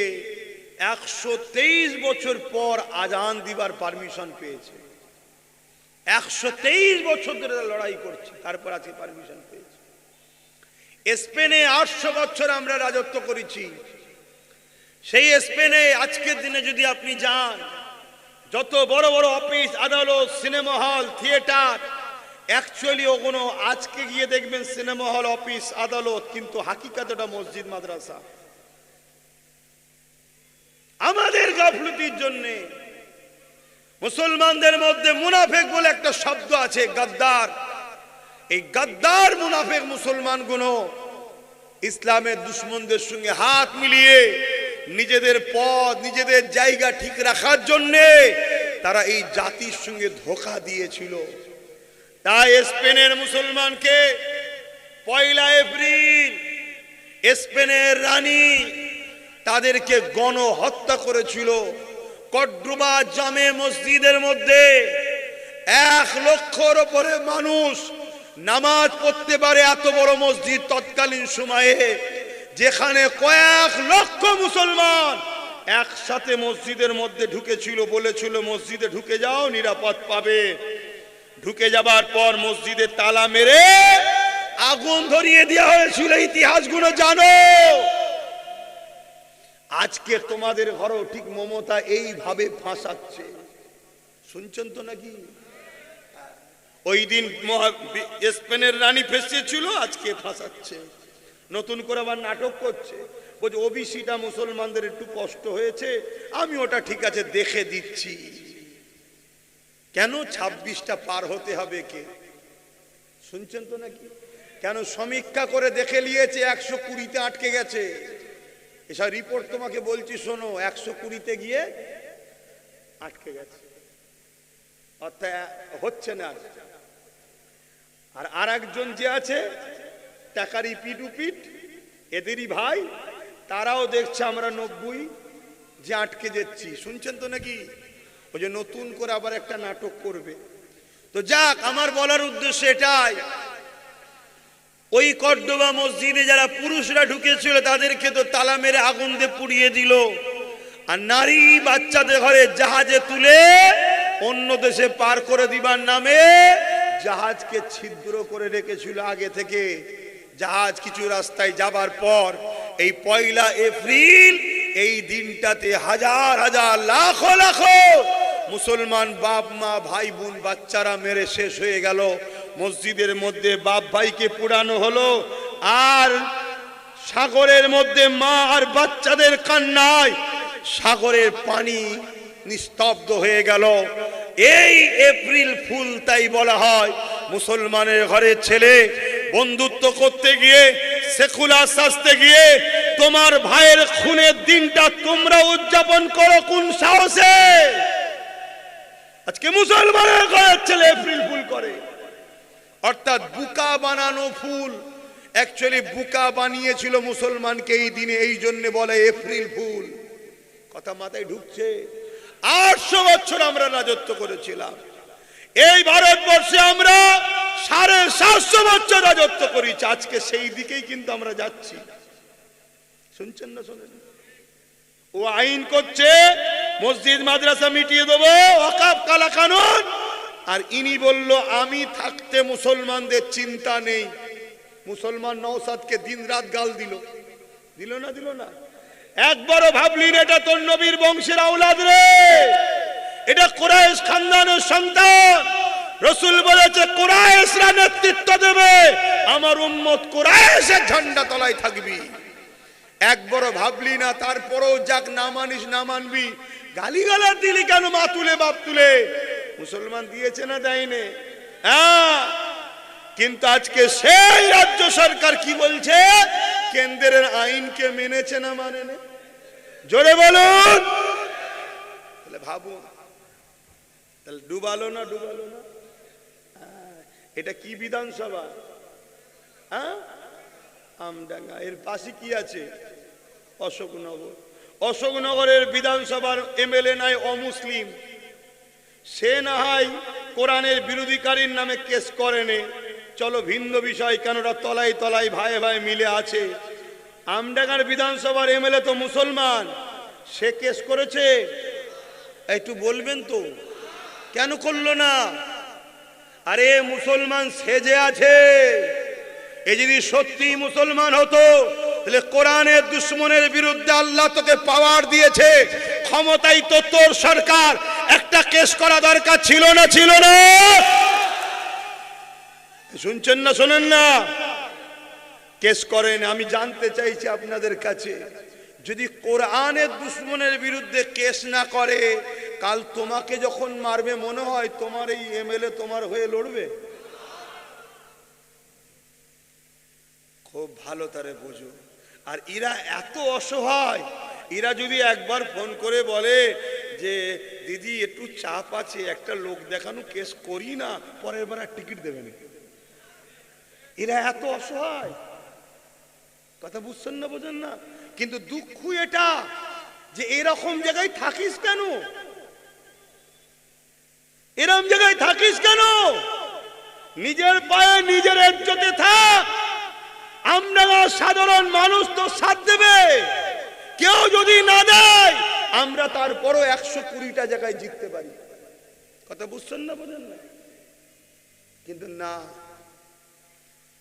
123 বছর পর আজান দিবার পারমিশন পেয়েছে। 123 বছর ধরে লড়াই করছে, তারপর আজকে পারমিশন পেয়েছে। স্পেনে 800 বছর আমরা রাজত্ব করেছি। সেই স্পেনে আজকের দিনে যদি আপনি যান, যত বড় বড় অফিস আদালত, সিনেমা হল, থিয়েটার, অ্যাকচুয়ালি ওগুলো আজকে গিয়ে দেখবেন সিনেমা হল, অফিস আদালত, কিন্তু হাকিকাতে ওটা মসজিদ মাদ্রাসা। আমাদের গাফলতির জন্য মুসলমানদের মধ্যে মুনাফিক বলে একটা শব্দ আছে, গাদ্দার। এই গাদ্দার মুনাফিক মুসলমানগুলো ইসলামের দুশমনদের সঙ্গে হাত মিলিয়ে নিজেদের পদ, নিজেদের জায়গা ঠিক রাখার জন্য তারা এই জাতির সঙ্গে ধোঁকা দিয়েছিল। তাই স্পেনের মুসলমানকে 1 এপ্রিল স্পেনের রানী তাদেরকে গণহত্যা করেছিল। কর্ডোবা জামে মসজিদের মধ্যে 1 লক্ষর উপরে মানুষ নামাজ পড়তে পারে, এত বড় মসজিদ তৎকালীন সময়ে, যেখানে কয়েক লক্ষ মুসলমান একসাথে মসজিদের মধ্যে ঢুকেছিল। বলেছিল মসজিদে ঢুকে যাও, নিরাপদ পাবে। ঢুকে যাবার পর মসজিদে তালা মেরে আগুন ধরিয়ে দেওয়া হয়েছিল। ইতিহাসগুলো জানো। আজকে তোমাদের ঘরেও ঠিক মমতা এইভাবে ফাঁসাচ্ছে, শুনছেন তো নাকি? ওই দিন স্পেনের রানী ফেসেছিল, আজকে ফাঁসাচ্ছে। নতুন করে আবার নাটক করছে, বলছে ওবিসিটা মুসলমানদের একটু কষ্ট হয়েছে, আমি ওটা ঠিক আছে দেখে দিচ্ছি। কেন 26টা পার হতে হবে? কে শুনছেন তো নাকি? কেন সমীক্ষা করে দেখে নিয়েছে 120তে আটকে গেছে। এসব রিপোর্ট তোমাকে বলছি, শোনো, 120তে গিয়ে আটকে গেছে, অর্থাৎ হচ্ছে না। আর আরেকজন যে আছে টাকারি পিটুপিট, এদেরই ভাই, তারাও দেখছে আমরা 90 যে আটকে যাচ্ছি। শুনছেন তো নাকি? ওই যে নতুন করে আবার একটা নাটক করবে। তো যাক, আমার বলার উদ্দেশ্য এটাই, ওই কর্ডোবা মসজিদে যারা পুরুষরা ঢুকেছিল তাদেরকে তো তালা মেরে আগুন দিয়ে পুড়িয়ে দিল। আর নারী বাচ্চাদের ঘরে জাহাজে তুলে অন্য দেশে পার করে দিবার নামে জাহাজকে ছিদ্র করে রেখেছিল আগে থেকে। জাহাজ কিছু রাস্তায় যাবার পর এই 1 এপ্রিল এই দিনটাতে হাজার হাজার লাখ লাখ মুসলমান বাপ মা ভাই বোন বাচ্চারা মেরে শেষ হয়ে গেল। মসজিদের মধ্যে বাপ ভাইকে পোড়ানো হলো, আর সাগরের মধ্যে মা আর বাচ্চাদের কান্নায় সাগরের পানি নিস্তব্ধ হয়ে গেল। এই এপ্রিল ফুল তাই বলা হয়। মুসলমানের ঘরের ছেলে বন্ধুত্ব করতে গিয়ে, সেকুলার সাজতে গিয়ে তোমার ভাইয়ের খুনের দিনটা তোমরা উদযাপন করো কোন সাহসে? আজকে মুসলমানের ঘরের ছেলে এপ্রিল ফুল করে, অর্থাৎ বুকা বানানো ফুল। অ্যাকচুয়ালি বুকা বানিয়েছিল মুসলমানকে এই দিনে, এই জন্য বলে এপ্রিল ফুল। কথা মাথায় ঢুকছে? 800 বছর আমরা রাজত্ব করেছিলাম এই ভারতবর্ষে, আমরা 750 বছর রাজত্ব করেছি। আজকে সেই দিকেই কিন্তু আমরা যাচ্ছি। শুনছেন না? শোনেন, ও আইন করছে মসজিদ মাদ্রাসা মিটিয়ে দেবো, ওয়াকফ কালা কানুন। আর ইনি বলল আমি থাকতে মুসলমানদের চিন্তা নেই। মুসলমান নওশাদকে দিন রাত গাল দিল, দিল না? দিল না? একবারও ভাবলিন এটা তোর নবীর বংশের আওলাদ রে, এটা কুরাইশ খানদানের সন্তান। রাসূল বলেছে কুরাইশরা নেতৃত্ব দেবে, আমার উম্মত কুরাইশের ঝান্ডা তলায় থাকবি। একবারও ভাবলি না? তারপরেও যাক, না মানিস না মানবি, গালিগালাজ দিলি কেন? মা তুলে বাপ তুলে মুসলমান দিয়েছে না দেয়নি? হ্যাঁ, কিন্তু আজকে সেই রাজ্য সরকার কি বলছে? কেন্দ্রের আইনকে মেনেছে না মানে না? জোরে বলুন। তাহলে ভাবুন, তাহলে ডুবালো না? ডুবালো না? এটা কি বিধানসভা? হ্যাঁ, আমডাঙ্গা। এর পাশে কি আছে? অশোকনগর। অশোকনগরের বিধানসভার এমএলএ নাই অমুসলিম, সে না হয় কোরআনের বিরোধীকারীর নামে কেস করেনি, চলো ভিন্ন বিষয়, কেন ওরা তলায় তলায় ভাই ভাই মিলে আছে। আমডাঙ্গার বিধানসভার এমএলএ তো মুসলমান, সে কেস করেছে, একটু বলবেন তো কেন করলো না? আরে মুসলমান সেজে আছে, এ যদি সত্যি মুসলমান হতো তাহলে কোরআনের দুশ্মনের বিরুদ্ধে আল্লাহ তোকে পাওয়ার দিয়েছে, ক্ষমতায় তো তোর সরকার, একটা কেস করা দরকার ছিল না? ছিল না? শুনছেন না শোনেন না? কেস করেন। আমি জানতে চাইছি আপনাদের কাছে, যদি কোরআনের দুশ্মনের বিরুদ্ধে কেস না করে, কাল তোমাকে যখন মারবে মনে হয় তোমার এই এমএলএ তোমার হয়ে লড়বে? খুব ভালো তারে বোঝো। আর এরা এত অসহায়, এরা যদি একবার ফোন করে বলে যে দিদি একটু চাপ আছে, একটা লোক দেখানো কেস করি না, পরের বার আর টিকিট দেবে না। এরা এত অসহায়, কথা বুঝছেন না, বোঝেন না? কিন্তু দুঃখ এটা যে এরকম জায়গায় থাকিস কেন, এরকম জায়গায় থাকিস কেন? নিজের পায়ে নিজের ইজ্জতে থাক। আমরা সাধারণ মানুষ তো সাথ দেবে, কেউ যদি না দেয় আমরা তারপরও 120টা জায়গায় জিততে পারি। কথা বুঝছেন না, বোঝেন না? কিন্তু না,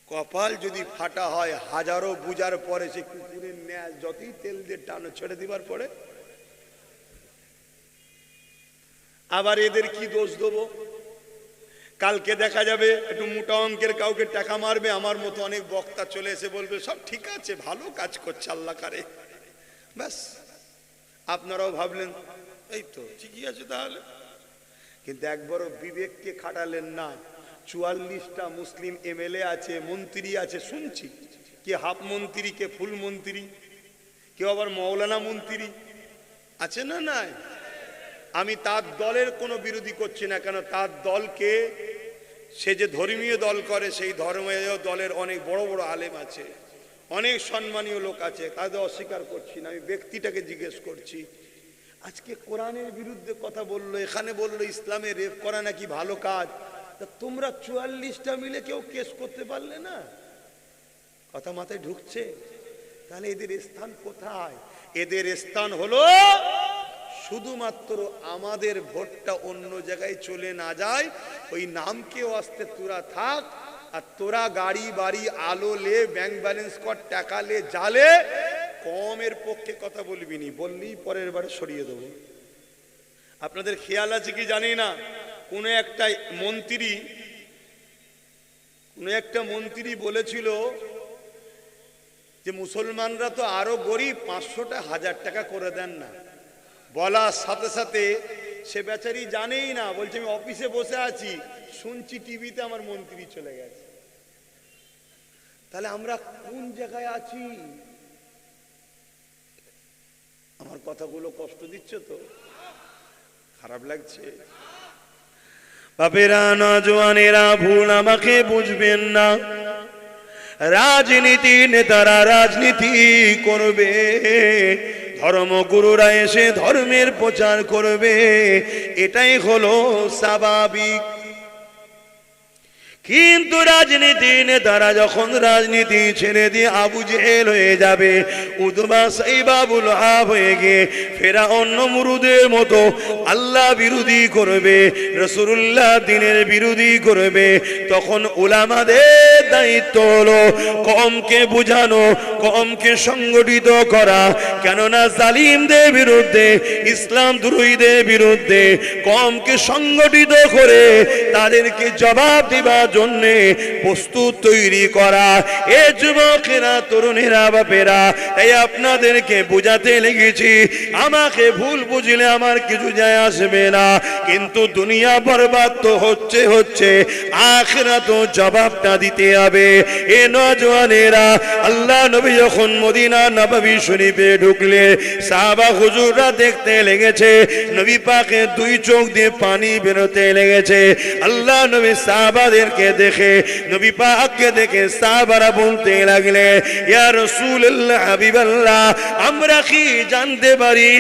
কপাল যদি ফাটা হয়, হাজারো বুঝার পরে সে কুকুরের ন্যায় যতই তেল দিয়ে টানো ছেড়ে দিবার পরে আবার এদের কি দোষ দেবো? কালকে দেখা যাবে একটু মোটা অঙ্কের কাউকে টাকা মারবে, আমার মতো অনেক বক্তা চলে এসে বলবে সব ঠিক আছে, ভালো কাজ করছে আল্লাহ কারে, ব্যাস আপনারাও ভাবলেন এই তো ঠিকই আছে তাহলে। কিন্তু একবারও বিবেককে খাটালেন না। 44টা মুসলিম এমএলএ আছে, মন্ত্রী আছে, শুনছি কে হাফ মন্ত্রী, কে ফুল মন্ত্রী, কেউ আবার মৌলানা মন্ত্রী আছে না? নাই। আমি তার দলের কোনো বিরোধী করছি না, কেন তার দলকে, সে যে ধর্মীয় দল করে সেই ধর্মীয় দলের অনেক বড় বড় আলেম আছে, অনেক সম্মানীয় লোক আছে, তাদের অস্বীকার করছি না, আমি ব্যক্তিটাকে জিজ্ঞেস করছি। আজকে কোরআনের বিরুদ্ধে কথা বললো, এখানে বললো ইসলামে রেপ করা নাকি ভালো কাজ, তা তোমরা 44টা মিলে কেউ কেস করতে পারলে না? কথা মাথায় ঢুকছে? তাহলে এদের স্থান কোথায়? এদের স্থান হলো শুধুমাত্র আমাদের ভোটটা অন্য জায়গায় চলে না যায়, ওই নামকে আসতে তোরা থাক, আর তোরা গাড়ি বাড়ি আলো লে, ব্যাংক ব্যালেন্স কর, টাকা লে, জালে, কমের পক্ষে কথা বলবি নি, বললেই পরের বারে সরিয়ে দেবো। আপনাদের খেয়াল আছে কি জানি না, কোন একটা মন্ত্রী বলেছিল যে মুসলমানরা তো আরো গরিব, 500টা 1000 টাকা করে দেন না। বলার সাথে সাথে সে বেচারি জানেই না, বলছে আমি অফিসে বসে আছি, শুনছি টিভিতে আমার মন্ত্রী চলে গেছে। তাহলে আমরা কোন জায়গায় আছি? আমার কথাগুলো কষ্ট দিচ্ছে তো? খারাপ লাগছে? বাপেরা, নজওয়ানেরা, ভুল আমাকে বুঝবেন না। রাজনীতি নেতারা রাজনীতি করবে, ধর্মগুরুরা এসে ধর্মের প্রচার করবে, এটাই হলো স্বাভাবিক। কিন্তু রাজনীতি নেতারা যখন রাজনীতি ছেড়ে দিয়ে আবু জেহেল হয়ে যাবে, উতবা সাইবা আবু লাহাব হয়ে গিয়ে ফেরাউন নমরুদের মতো আল্লাহ বিরোধী করবে, রাসূলুল্লাহ দ্বীনের বিরোধী করবে, তখন উলামাদের দায়িত্ব হলো কওমকে বোঝানো, কওমকে সংগঠিত করা। কেননা জালিমদের বিরুদ্ধে, ইসলাম দ্রোহীদের বিরুদ্ধে কওমকে সংগঠিত করে তাদেরকে জবাব দেবার জন্যে প্রস্তুত তৈরি করা। এ যুবকেরা, তরুণেরা, বাপেরা, তাই আপনাদেরকে বোঝাতে লেগেছি, আমাকে ভুল বুঝলে আমার কিছু যায় আসবে না, কিন্তু দুনিয়া বরবাদ তো হচ্ছে, আখিরাতও জবাবটা দিতে যাবে। এ নওজওয়ানেরা, আল্লাহ নবী যখন মদিনা নববী শরীফে ঢুকলে সাহাবা হুজুররা দেখতে লেগেছে নবী পাকের দুই চোখ দিয়ে পানি বেরোতে লেগেছে। আল্লাহ নবী সাহাবাদেরকে দেখে, নবী পাককে দেখে সাহাবারা বলতে লাগলে, ইয়া রাসূলুল্লাহ, হাবিবাল্লাহ, আমরা কি জানতে পারি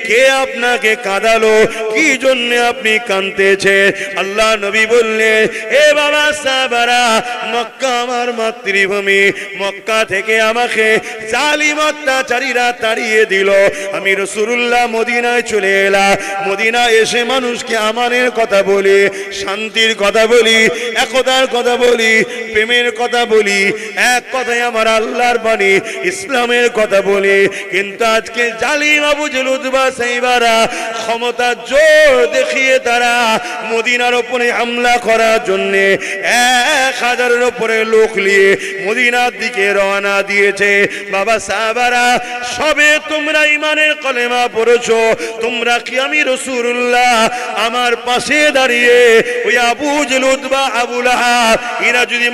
কে আপনাকে কাঁদালো, কি জন্য আপনি কাঁদতেছে? আল্লাহ নবী বললে, এ বাবা সাহাবারা, মক্কা আমার মাতৃভূমি, মক্কা থেকে আমাকে জালিম অত্যাচারীরা তাড়িয়ে দিল। আমি রাসূলুল্লাহ মদিনায় চলে এলাম। মদিনা এসে মানুষকে আমানের কথা বলি, শান্তির কথা বলি, একতার কথা বলি, প্রেমের কথা বলি, এক কথায় আমার আল্লাহর বাণী ইসলামের কথা বলি। কিন্তু আজকে জালিম আবু জেল উতবা সাইবারা ক্ষমতা জোর দেখিয়ে তারা মদিনার উপরে হামলা করার জন্য 1000-এর উপরে লোক নিয়ে মদিনার দিকে রওনা দিয়েছে। বাবা সাহাবারা, সবে তোমরা ইমানের কলেমা পড়েছো, তোমরা কি আমি রাসূলুল্লাহ আমার পাশে দাঁড়িয়ে ওই আবু জেল উতবা, আবু লাহাব এরা যদি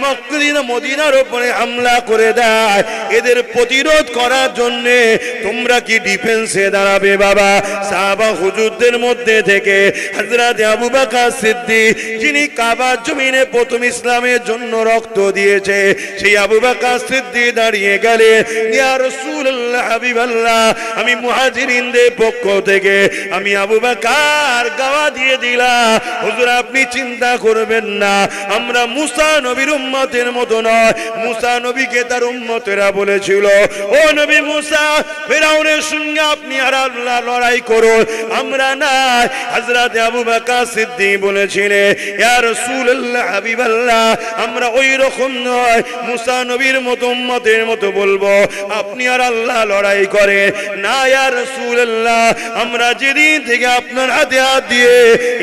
মদিনার উপরে হামলা করে দেয়, এদের প্রতিরোধ করার জন্য তোমরা কি ডিফেন্সে দাঁড়াবে? বাবা সাহাবা হুজুরদের মধ্যে থেকে হযরত আবু বকর সিদ্দিক, যিনি কাবার জমিনে প্রথম ইসলামের জন্য রক্ত দিয়েছে, সেই আবু বকর সিদ্দিক দাঁড়িয়ে গেলে, ইয়া রাসূলুল্লাহ, হাবিবাল্লাহ, আমি মুহাজিরিনদের পক্ষ থেকে আমি আবু বকর গাওয়া দিয়ে দিলাম, হুজুর আপনি চিন্তা করবেন না, আমরা মুসা নবীর উম্মতের মতো নয়। মুসা নবীকে তার উম্মতেরা বলেছিল, ও নবী মুসা, ফিরাউনের সঙ্গে আপনি আর আল্লাহ লড়াই করুন, আমরা না। হযরত আবু বকর সিদ্দিক বলেছিলেন, ইয়া রাসূলুল্লাহ, হাবিবাল্লাহ, আমরা ওই রকম নয়, মুসা নবীর মতো উম্মতের মতো বলবো, আপনি আর আল্লাহ লড়াই করে না। ইয়া রাসূলুল্লাহ, আমরা যেদিন থেকে আপনার হাতে হাত দিয়ে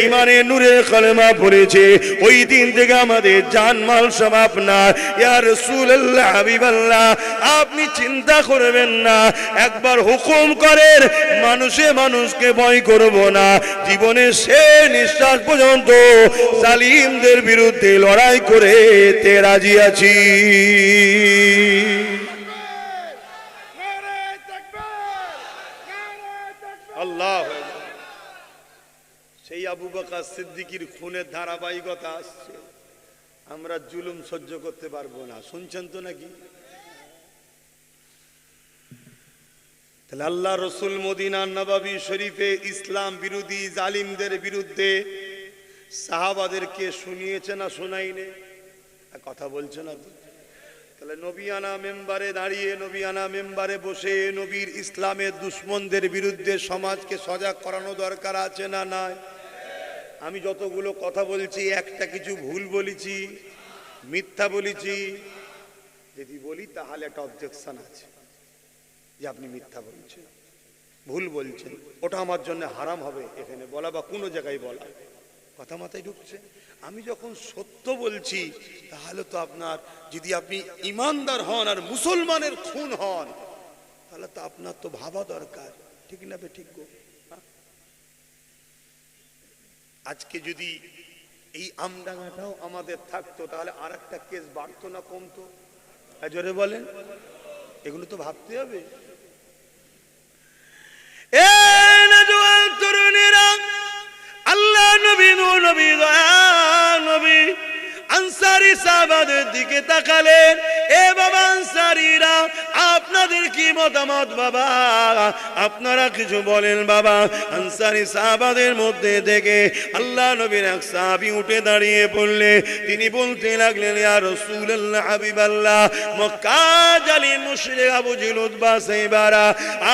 ইমানে নূরের কলেমা পড়েছি, ওই দিন থেকে আমাদের জানমাল সব আপনার। ইয়া রাসূলুল্লাহ, হাবিবাল্লাহ, আপনি চিন্তা করবেন না, একবার হুকুম করেন, মানুষকে ভয় করব না, জীবনের শেষ নিঃশ্বাস পর্যন্ত জালিমদের বিরুদ্ধে লড়াই করে তে রাজি আছি। আল্লাহ, সেই আবু বকর সিদ্দিকের খুনের ধারাবাহিকতা আসছে, আমরা জুলুম সহ্য করতে পারবো না। শুনছেন তো নাকি? তাহলে আল্লাহ রসুল মদিনার নববী শরীফে ইসলাম বিরোধী জালিমদের বিরুদ্ধে সাহাবাদেরকে শুনিয়েছে না শোনাইনে? কথা বলছে না তো? তাহলে নবিয়ানা মেম্বারে দাঁড়িয়ে, নবিয়ানা মেম্বারে বসে নবীর ইসলামের দুশ্মনদের বিরুদ্ধে সমাজকে সজাগ করানো দরকার আছে না নাই? আমি যতগুলো কথা বলছি, একটা কিছু ভুল বলেছি, মিথ্যা বলেছি, যদি বলি তাহলে একটা অবজেকশন আছে যে আপনি মিথ্যা বলছেন, ভুল বলছেন, ওটা আমার জন্য হারাম হবে এখানে বলা বা কোনো জায়গায় বলা। কথা মাথায় ঢুকছে? আমি যখন সত্য বলছি, তাহলে তো আপনার, যদি আপনি ইমানদার হন আর মুসলমানের খুন হন, তাহলে তো আপনার তো ভাবা দরকার, ঠিক না বে? ঠিক গো। আজকে যদি এই আমডাঙ্গাটাও আমাদের থাকতো, তাহলে আর একটা কেস বাড়তো না কমতো? জোরে বলেন। এগুলো তো ভাবতে হবে। তরুণেরা, আল্লাহ নবী, নবী, নবী আনসারী সাহাবাদের দিকে তাকালেন। এ বাবা আনসারীরা, আপনাদের কি মতামত বাবা? আপনারা কিছু বলেন বাবা। আনসারী সাহাবাদের মধ্যে থেকে আল্লাহ নবীর এক সাহাবী উঠে দাঁড়িয়ে পড়লে তিনি বলতে লাগলেন, ইয়া রাসূলুল্লাহ, হাবিবাল্লাহ, মক্কা জালিম মুশরিক আবু জেল উতবা সাইবারা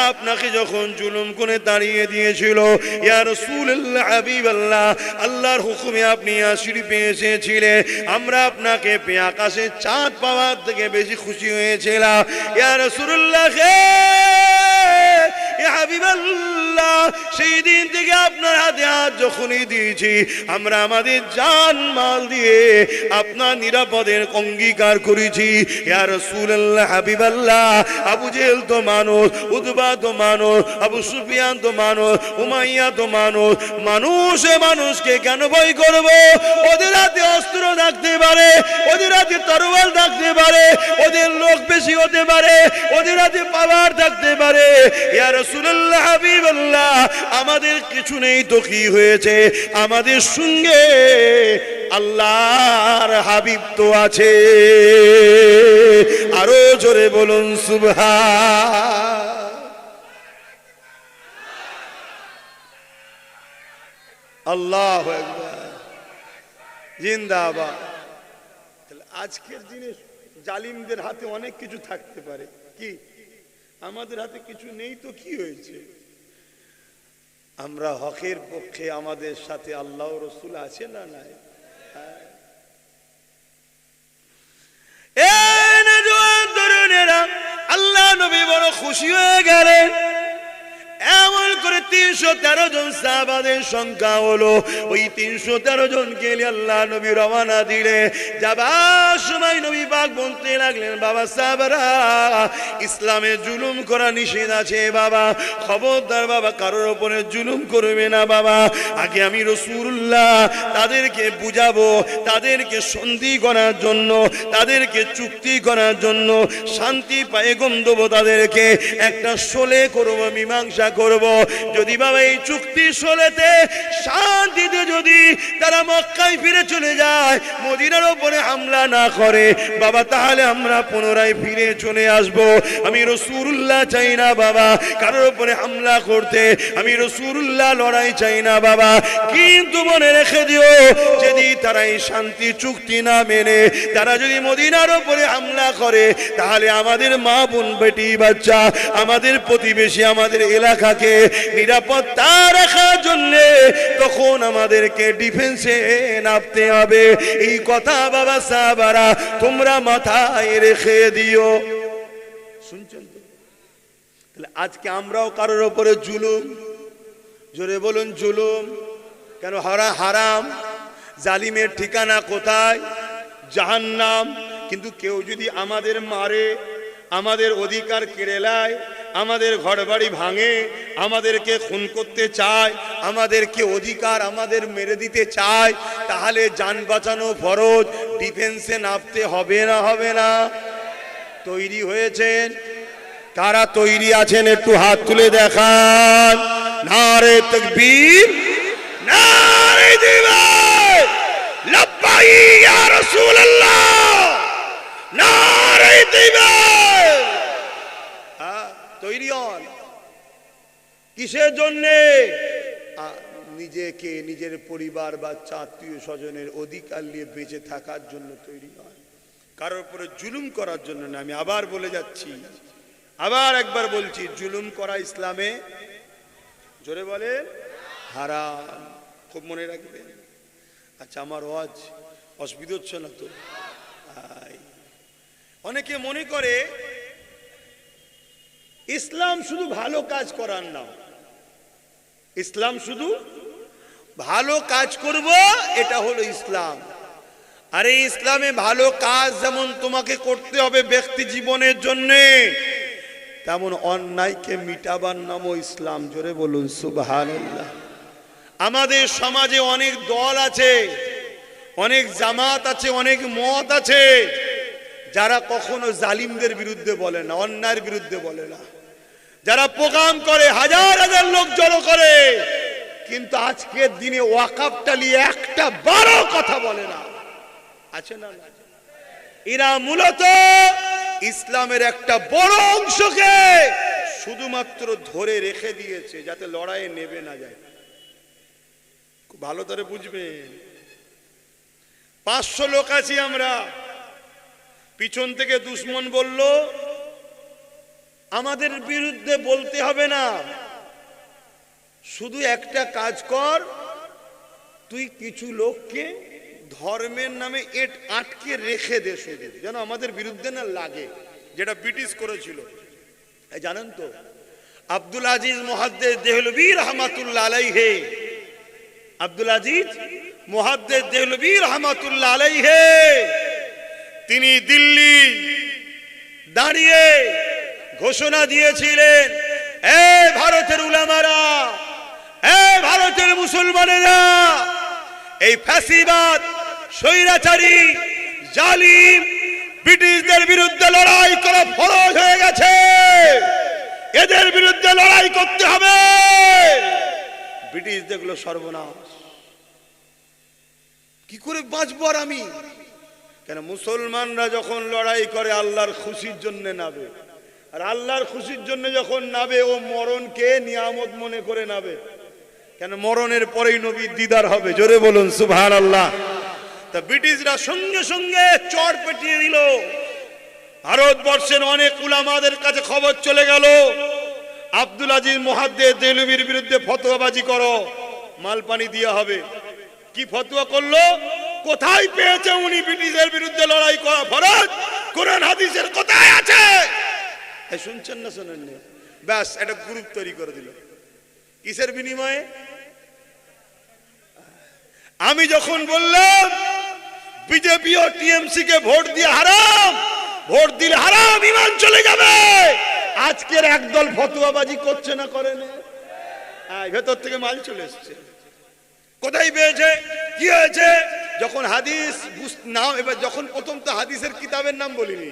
আপনাকে যখন জুলুম করে দাঁড়িয়ে দিয়েছিল, ইয়া রাসূলুল্লাহ, হাবিবাল্লাহ, আল্লাহর হুকুমে আপনি শরীফে এসেছিলেন, আমরা আপনাকে পেয়ে আকাশে চাঁদ পাওয়ার থেকে বেশি খুশি হয়েছিলাম। ইয়া রাসূলুল্লাহ, এ হাবিবাল্লাহ, সেই দিন থেকে আপনার হাতে হাত যখনই দিয়েছি, আমরা আমাদের জান মাল দিয়ে আপনার নিরাপদের অঙ্গীকার করেছি। ইয়া রাসূলুল্লাহ, হাবিবাল্লাহ, আবু জেহেল তো মানুষ, উতবা তো মানুষ, আবু সুফিয়ান তো মানুষ, উমাইয়া তো মানুষ। মানুষে মানুষকে কেন ভয় করব? ওদের হাতে অস্ত্র থাকতে পারে, ওদের হাতে তরোয়াল থাকতে পারে, ওদের লোক বেশি হতে পারে, ওদের হাতে পাওয়ার থাকতে পারে। ইয়া রাসূলুল্লাহ, হাবিবাল্লাহ, আমাদের কিছু নেই তো কি হয়েছে? আমাদের সঙ্গে আল্লাহর হাবিব তো আছে। আরো জোরে বলুন সুবহান। আল্লাহু আকবার, জিন্দাবাদ। তাহলে আজকের দিনে জালিমদের হাতে অনেক কিছু থাকতে পারে, কি আমাদের হাতে কিছু নেই তো কি হয়েছে? আমরা হকের পক্ষে, আমাদের সাথে আল্লাহ রসুল আছে না নাই? আল্লাহ নবী বড় খুশি হয়ে গেলেন। এমন করে 313 জন সাহাবাদের সংখ্যা হলো। ওই 313 জনকে আল্লাহ নবী রওনা দিলে যাবার সময় নবী পাক বলতে লাগলেন, বাবা সাহাবারা, ইসলামে জুলুম করা নিষেধ আছে বাবা, খবরদার বাবা, কারোর উপরে জুলুম করবে না বাবা। আগে আমি রাসূলুল্লাহ তাদেরকে বুঝাবো, তাদেরকে সন্ধি করার জন্য, তাদেরকে চুক্তি করার জন্য, শান্তি পায়গম দেবো, তাদেরকে একটা সোলে করবো, মীমাংসা করব। যদি বাবা এই চুক্তি সোলেতে শান্তিতে যদি তারা মক্কায় ফিরে চলে যায়, মদিনার উপরে হামলা না করে বাবা, তাহলে আমরা পুনরায় ফিরে চলে আসব। আমি রাসূলুল্লাহ চাই না বাবা কারোর উপরে হামলা করতে, আমি রাসূলুল্লাহ লড়াই চাই না বাবা। কিন্তু মনে রেখে দিও, যদি তারা এই শান্তি চুক্তি না মেনে তারা যদি মদিনার উপরে হামলা করে, তাহলে আমাদের মা বোন বেটি বাচ্চা, আমাদের প্রতিবেশী, আমাদের এলাকাকে নিরাপত্তা রাখার জন্য তখন আমাদেরকে ডিফেন্সে নামতে হবে। এই কথা বাবা সাহাবারা তোমরা মাথায় রেখে দিও। শুনছেন তো? তাহলে আজকে আমরাও কারোর উপরে জুলুম, জোরে বলুন জুলুম কেন? হারাম। জালিমের ঠিকানা কোথায়? জাহান্নাম। কিন্তু কেউ যদি আমাদের মারে, আমাদের অধিকার কেড়ে নেয়, আমাদের ঘরবাড়ি ভাঙে, আমাদেরকে খুন করতে চায়, আমাদেরকে অধিকার আমাদের মেরে দিতে চায়, তাহলে জান বাঁচানো ফরজ, ডিফেন্সে নামতে হবে না? হবে না? তৈরি হয়েছেন? কারা তৈরি আছেন একটু হাত তুলে দেখান। নারে তাকবীর, নারে জিহাদ, লাব্বাইক ইয়া রাসূলুল্লাহ, নারে জিহাদ। তৈরি হন কিসের জন্যে? নিজেকে, নিজের পরিবার, বাচ্চা, আত্মীয় স্বজনের অধিকার নিয়ে বেঁচে থাকার জন্য তৈরি হন, কারোর উপরে জুলুম করার জন্য না। আমি আবার বলে যাচ্ছি, আবার একবার বলছি, জুলুম করা ইসলামে, জোরে বলেন, হারাম। খুব মনে রাখবেন। আচ্ছা, আমার ওয়াজ অসুবিধা হচ্ছে না তো? অনেকে মনে করে ইসলাম শুধু ভালো কাজ করার নাম, ইসলাম শুধু ভালো কাজ করব এটা হলো ইসলাম। আরে ইসলামে ভালো কাজ যেমন তোমাকে করতে হবে ব্যক্তি জীবনের জন্য, তেমন অন্যায়কে মিটাবার নামও ইসলাম। জোরে বলুন সুবহানাল্লাহ। আমাদের সমাজে অনেক দল আছে, অনেক জামাত আছে, অনেক মত আছে, যারা কখনো জালিমদের বিরুদ্ধে বলে না, অন্যায়ের বিরুদ্ধে বলে না, যারা প্রোগ্রাম করে হাজার হাজার লোক জড়ো করে, কিন্তু আজকের দিনে ওয়াকাফটা নিয়ে একটা বড় কথা বলে না। আছে না? এরা মূলত ইসলামের একটা বড় অংশকে শুধুমাত্র ধরে রেখে দিয়েছে যাতে লড়াইয়ে নেবে না যায়। খুব ভালো করে বুঝবেন। 500 লোক আছি আমরা, পিছন থেকে দুশমন বলল আমাদের বিরুদ্ধে বলতে হবে না, শুধু একটা কাজ কর, তুই কিছু লোককে ধর্মের নামে আটকে রেখে দে, শুধু যেন আমাদের বিরুদ্ধে না লাগে, যেটা ব্রিটিশ করেছিল। জানেন তো, আব্দুল আজিজ মুহাদ্দিস দেহলভী রহমাতুল্লাহ আলাইহি, আব্দুল আজিজ মুহাদ্দিস দেহলভী রহমাতুল্লাহ আলাইহি তিনি দিল্লি দাঁড়িয়ে ঘোষণা দিয়েছিলেন, এ ভারতের উলামারা, এ ভারতের মুসলমানেরা, এই ফ্যাসিবাদ স্বৈরাচারী জালিম ব্রিটিশদের বিরুদ্ধে লড়াই করা ফরজ হয়ে গেছে, এদের বিরুদ্ধে লড়াই করতে হবে। ব্রিটিশ দেখলো সর্বনাশ, কি করে বাঁচবো আর আমি? কেন মুসলমানরা যখন লড়াই করে আল্লাহর খুশির জন্য নাবে, আর আল্লাহর খুশির জন্য যখন নাবে ও মরণকে নিয়ামত মনে করে নাবে। কেন মরণের পরেই নবীর দিদার হবে, জোরে বলুন সুবহানাল্লাহ। তা ব্রিটিশরা সঙ্গে সঙ্গে চড় পেটিয়ে দিল। ভারতবর্ষের অনেক উলামাদের কাছে খবর চলে গেল, আব্দুল আজিজ মুহাদ্দিস দেহলভীর বিরুদ্ধে ফতোয়াবাজি করো, মালপানি দেওয়া হবে। কি ফতোয়া করলো? কোথায় পেয়েছে উনি ব্রিটিশের বিরুদ্ধে লড়াই করা ফরজ? কোরআন হাদিসের কোথায় আছে? এই শুনছেন না শোনেন না? ব্যাস একটা গ্রুপ তৈরি করে দিল। কিসের বিনিময়ে? আমি যখন বললাম বিজেপি ও টিএমসি কে ভোট দিয়ে হারাম, ভোট দিলে হারাম, ঈমান চলে যাবে, আজকের একদল ফতোয়াবাজি করছে না, করে না? ভেতর থেকে মাল চলে এসছে। কোথায় পেয়েছে? কি হয়েছে? যখন হাদিস নাম, এবার যখন প্রথম তো হাদিসের কিতাবের নাম বলিনি,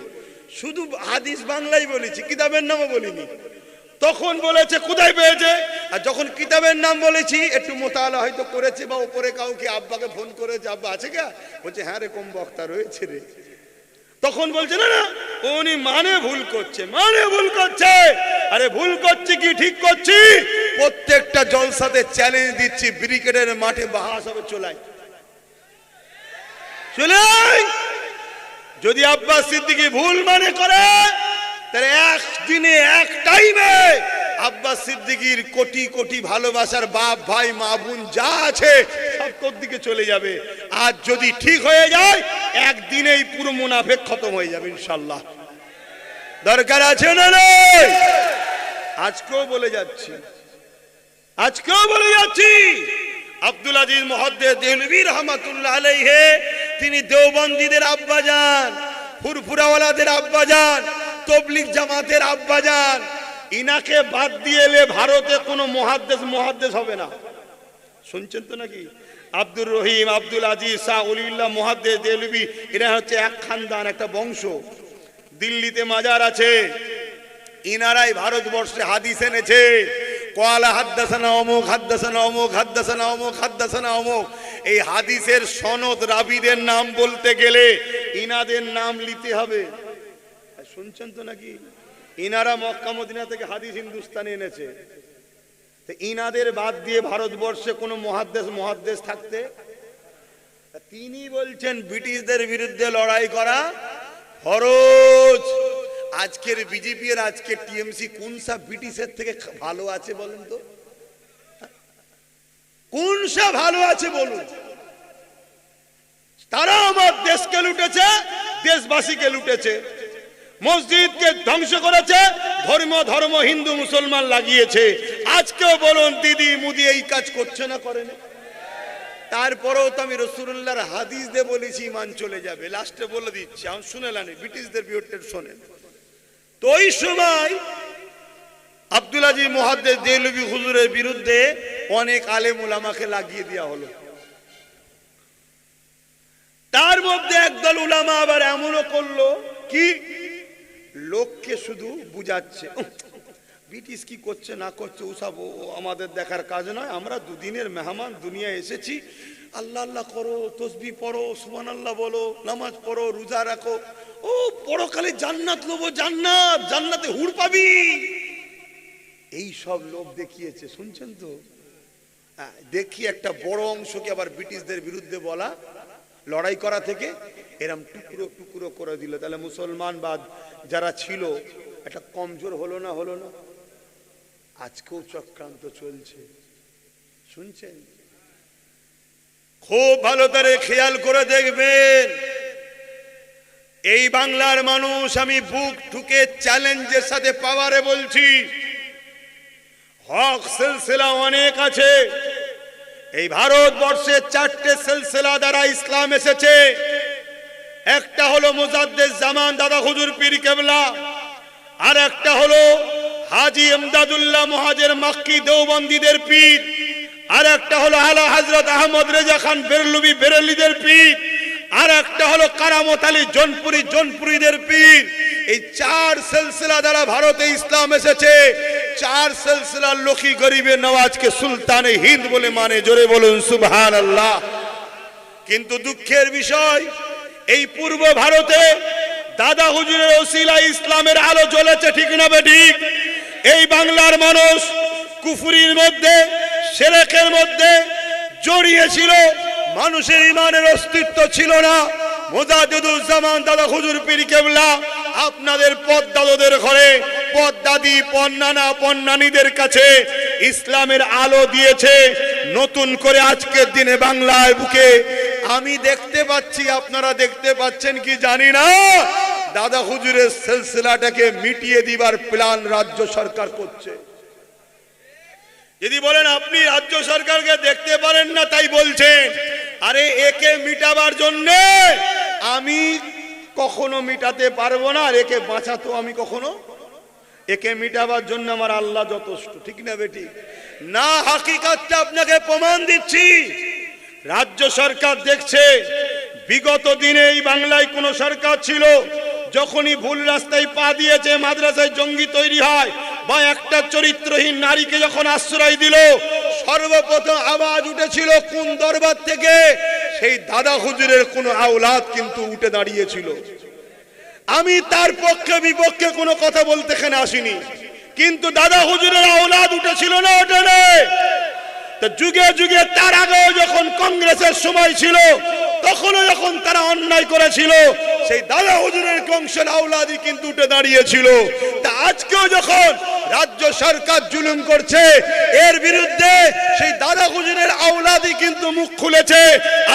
শুধু হাদিস বাংলাই বলেছি, কিতাবের নামও বলিনি। তখন বলেছে কোথায় পেয়েছে, আর যখন কিতাবের নাম বলেছি একটু মোতালা হয়তো করেছে, বা উপরে কাউকে আব্বাকে ফোন করেছে, আব্বা আছে কে? বলছে হ্যাঁ রে, কম বক্তা রয়েছে রে। তখন বলছে না না, উনি মানে ভুল করছে, মানে ভুল করছে। আরে ভুল করছি কি ঠিক করছি? প্রত্যেকটা জলসাতে চ্যালেঞ্জ দিচ্ছি, ব্রিগেডের মাঠে বাহাস হবে, চলাই চলাই। যদি আব্বাস সিদ্দিকী ভুল মানে করে, তাহলে একদিনে এক টাইমে আব্বাস সিদ্দিকীর কোটি কোটি ভালোবাসার বাপ ভাই মা বোন যা আছে সব কোন দিকে চলে যাবে। আর যদি ঠিক হয়ে যায়, একদিনেই পুরো মুনাফেক খতম হয়ে যাবে ইনশাআল্লাহ। দরকার আছে না? নেই? আজকেও বলে যাচ্ছি, আজকেও বলে যাচ্ছি, আব্দুল আজিজ মুহাদ্দিস দেহলভী রহমাতুল্লাহ আলাইহি তিনি দেওবন্দীদের আব্বাজান, ফুরফুরাওয়ালাদের আব্বাজান, তবলিগ জামাতের আব্বাজান। ইনাকে বাদ দিয়ে এলে ভারতে কোনো মুহাদ্দিস হবে না। শুনছেন তো নাকি? আব্দুর রহিম, আব্দুল আজিজ, শাহ ওলিউল্লাহ মুহাদ্দিস দেহলভী, এরা হচ্ছে এক খানদান, একটা বংশ। দিল্লিতে মাজার আছে, ইনারাই ভারতবর্ষে হাদিস এনেছে। কোয়ালা হাদ্দাসানা অমুক, হাদ্দাসানা অমুক, হাদ্দাসানা অমুক, হাদ্দাসানা অমুক। এই হাদিসের সনদ রাবিদের নাম বলতে গেলে ইনাদের নাম নিতে হবে। শুনছেন তো নাকি? ইনারা মক্কা মদিনা থেকে হাদিস হিন্দুস্তানে এনেছে। তো ইনাদের বাদ দিয়ে ভারতবর্ষে কোনো মুহাদ্দিস থাকতে? তিনি বলছেন ব্রিটিশদের বিরুদ্ধে লড়াই করা ফরজ। আজকের বিজেপি আর আজকের টিএমসি কোন সা ব্রিটিশের থেকে ভালো আছে বলেন তো? কোন সা ভালো আছে বলুন? তারা আমার দেশকে লুটেছে, দেশবাসীকে লুটেছে, মসজিদকে ধ্বংস করেছে, ধর্ম হিন্দু মুসলমান লাগিয়েছে। আজকেও বলুন দিদি মুদি এই কাজ করছে না, করে না? তারপরেও তো আমি রাসূলুল্লাহর হাদিস দিয়ে বলেছি ঈমান চলে যাবে। লাস্টে বলে দিচ্ছি, আমি শুনেলেন ব্রিটিশদের বিরুদ্ধে শোনেন তো। ওই সময় আব্দুল আজিজ মুহাদ্দিস দেহলভী হুজুরের বিরুদ্ধে অনেক আলেম উলামাকে লাগিয়ে দেওয়া হলো। তার মধ্যে একদল উলামা আবার এমনও করলো কি, লোককে শুধু বুঝাচ্ছে, ব্রিটিশ কি করছে না করছে ওসব আমাদের দেখার কাজ নয়, আমরা দুদিনের মেহমান, দুনিয়া এসেছি, আল্লাহ আল্লাহ করো, তসবিহ পড়ো, সুবহানাল্লাহ বলো, নামাজ পড়ো, রোজা রাখো, ও পরকালে জান্নাত লবো, জান্নাত, জান্নাতে হুর পাবি। এই সব লোক দেখিয়েছে, শুনছেন তো? দেখি একটা বড় অংশকে আবার ব্রিটিশদের বিরুদ্ধে বলা, লড়াই করা থেকে এরম টুকরো টুকরো করে দিল। তাহলে মুসলমানবাদ যারা ছিল একটা কমজোর হলো না? হলো না? আজকেও চক্রান্ত চলছে, শুনছেন? খুব ভালো করে খেয়াল করে দেখবেন। এই বাংলার মানুষ, আমি বুক ঠুকে চ্যালেঞ্জের সাথে পাওয়ারে বলছি, হক সিলসিলা অনেক আছে। এই ভারতবর্ষে 4টে সিলসিলা দ্বারা ইসলাম এসেছে। একটা হলো মুজাদ্দেদ জামান দাদা হুজুর পীর কেবলা, আর একটা হলো হাজী ইমদাদুল্লাহ মুহাজির মক্কি দেওবন্দীদের পীর, আর একটা হলো আলা হযরত আহমদ রেজা খান বেরলভী বেরেলিদের পীর, আর একটা হলো কারামত আলী জৌনপুরীদের পীর। এই 4 সিলসিলা দ্বারা ভারতে ইসলাম এসেছে। 4 সিলসিলার লোকই গরিবে নওয়াজকে সুলতানে হিন্দ বলে মানে। জোরে বলুন সুবহানাল্লাহ। কিন্তু দুঃখের বিষয়, এই পূর্ব ভারতে দাদা হুজুরের ওসিলায় ইসলামের আলো জ্বলেছে, ঠিক না বেঠিক? এই বাংলার মানুষ কুফরির মধ্যে, শিরকের মধ্যে জড়িয়ে ছিল, মানুষের ঈমানের অস্তিত্ব ছিল না। মুজাদ্দিদুজ্জামান দাদা হুজুর পীর কেবলা আপনাদের পদ্দাদদের ঘরে, পদ্দাদি পন্নানা পন্নানীদের কাছে ইসলামের আলো দিয়েছে। নতুন করে আজকের দিনে বাংলার বুকে আমি দেখতে পাচ্ছি, আপনারা দেখতে পাচ্ছেন কি জানি না, দাদা হুজুরের সিলসিলাটাকে মিটিয়ে দিবার প্ল্যান রাজ্য সরকার করছে। যদি বলেন আপনি রাজ্য সরকারকে দেখতে পারেন না তাই বলছেন, আরে একে মিটাবার জন্য আমি কখনো মিটাতে পারবো না, আর একে বাঁচাতো আমি কখনো, একে মিটাবার জন্য আমার আল্লাহ যথেষ্ট, ঠিক না বেটি? না, হাকিকাতটা আপনাকে প্রমাণ দিচ্ছি। রাজ্য সরকার দেখছে, বিগত দিনে এই বাংলায় কোন সরকার ছিল, যখনই ভুল রাস্তায় পা দিয়েছে, মাদ্রাসায় জঙ্গি তৈরি হয় বা একটা চরিত্রহীন নারীকে যখন আশ্রয় দিল, সর্বপ্রথম আওয়াজ উঠেছিল কোন দরবার থেকে? সেই দাদা হুজুরের কোন আওলাদ কিন্তু উঠে দাঁড়িয়েছিল। আমি তার পক্ষে বিপক্ষে কোনো কথা বলতে এখানে আসিনি, কিন্তু দাদা হুজুরের আওলাদ উঠেছিল না, ওঠে না? তো যুগে যুগে তার আগেও যখন কংগ্রেসের সময় ছিল, তখনও যখন তারা অন্যায় করেছিল, সেই দাদা হুজুরের বংশের আওলাদই কিন্তু উঠে দাঁড়িয়েছিল। তা আজকেও যখন রাজ্য সরকার জুলুম করছে, এর বিরুদ্ধে সেই দাদা হুজুরের আওলাদই কিন্তু মুখ খুলেছে।